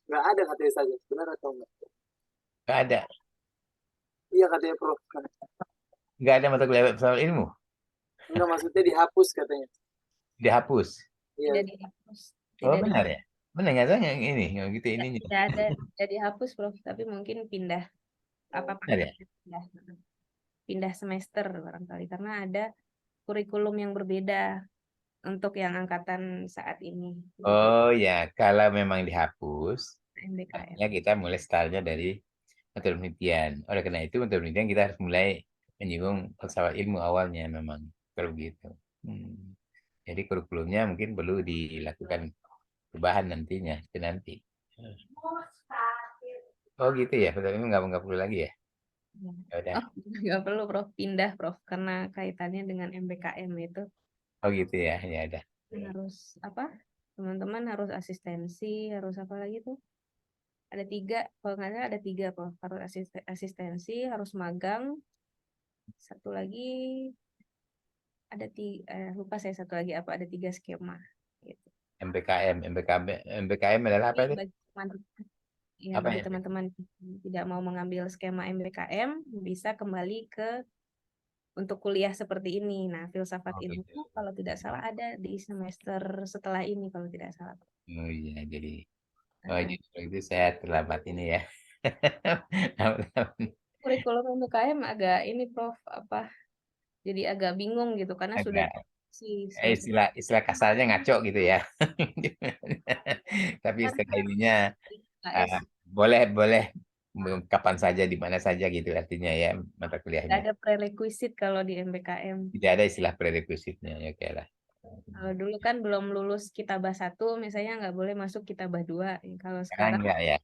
nggak ada katanya saja, benar atau enggak? Nggak ada. Iya katanya Prof. Nggak ada mata kuliah soal ilmu. Enggak, maksudnya dihapus katanya. Dihapus. Iya. Tidak dihapus. Oh benar ya? Benar nggak salah yang ini, yang gitu ininya. Tidak ada, tidak dihapus, Prof. Tapi mungkin pindah Benar ya? pindah semester barangkali karena ada kurikulum yang berbeda untuk yang angkatan saat ini. Oh ya, kalau memang dihapus, MBKM. artinya kita mulai startnya dari metode penelitian. Oleh karena itu, metode penelitian kita harus mulai menyinggung filsafat ilmu awalnya memang. Kalau begitu. Jadi kurikulumnya mungkin perlu dilakukan perubahan nantinya. Itu nanti. Oh gitu ya, filsafat ilmu nggak perlu lagi ya? Ya udah. Oh, nggak perlu, Prof. Pindah, Prof. Karena kaitannya dengan MBKM itu. Oh gitu ya, ya udah. Harus apa? Teman-teman harus asistensi, harus apa lagi tuh? Ada 3, kalau nggak salah ada 3, Prof. Harus asistensi, harus magang. Satu lagi ada lupa saya satu lagi apa, ada 3 skema gitu. MBKM adalah apa Ini itu? bagi teman-teman ya, Apa bagi ya? teman-teman yang tidak mau mengambil skema MBKM bisa kembali ke untuk kuliah seperti ini. Nah, filsafat Oh, ilmu gitu. kalau tidak salah ada di semester setelah ini kalau tidak salah. Oh iya, jadi Nah, jadi kalau itu saya terlambat ini ya. kurikulum MBKM agak ini Prof apa? Jadi agak bingung gitu karena sudah Agak semester istilah kasarnya ngaco gitu ya. Tapi kan istilah ininya KS boleh boleh kapan saja di mana saja gitu artinya ya mata tidak kuliahnya. ada prerequisite kalau di MBKM. Tidak ada istilah prerequisite-nya ya kayak lah. Kalau dulu kan belum lulus kitabah 1 misalnya nggak boleh masuk kitabah 2. Kalau Sekarang sekarang enggak ya.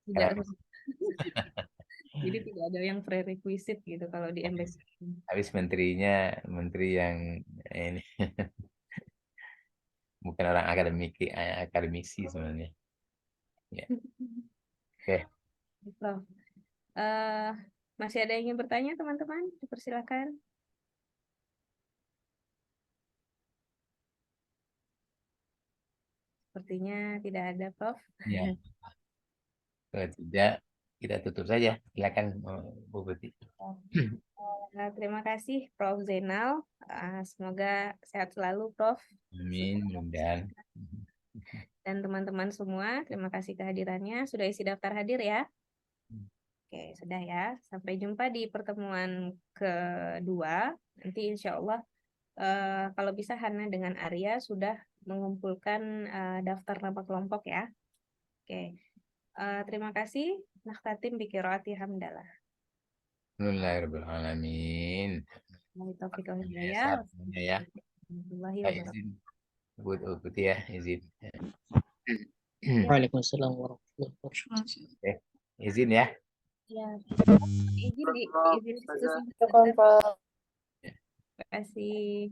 tidak Sekarang jadi tidak ada yang prerequisite gitu kalau di MBKM. habis menterinya menteri yang ini bukan orang akademisi sebenarnya. Ya. Oke. Prof. Eh, masih ada yang ingin bertanya teman-teman? Dipersilakan. Sepertinya tidak ada, Prof. Ya. Kalau tidak kita tutup saja. Silakan Bu Putih. Terima kasih Prof. Zainal. Semoga sehat selalu, Prof. Amin, mudah-mudahan. Dan teman-teman semua, terima kasih kehadirannya. Sudah isi daftar hadir ya? Oke, sudah ya. Sampai jumpa di pertemuan kedua. Nanti insya Allah, kalau bisa Hana dengan Arya sudah mengumpulkan daftar nama kelompok ya. Oke, terima kasih. Nakhtatim bi qiraati hamdalah. Alhamdulillahirrahmanirrahim. Wabillahi taufiq wal Ya, hidayah. saat semuanya ya. Warahmatullahi Saya wabarakatuh. izin Bu Putih ya, izin. Waalaikumsalam warahmatullahi wabarakatuh. Izin ya. Ya, izin Prof, izin Ustazah. diskusi. Terima kasih.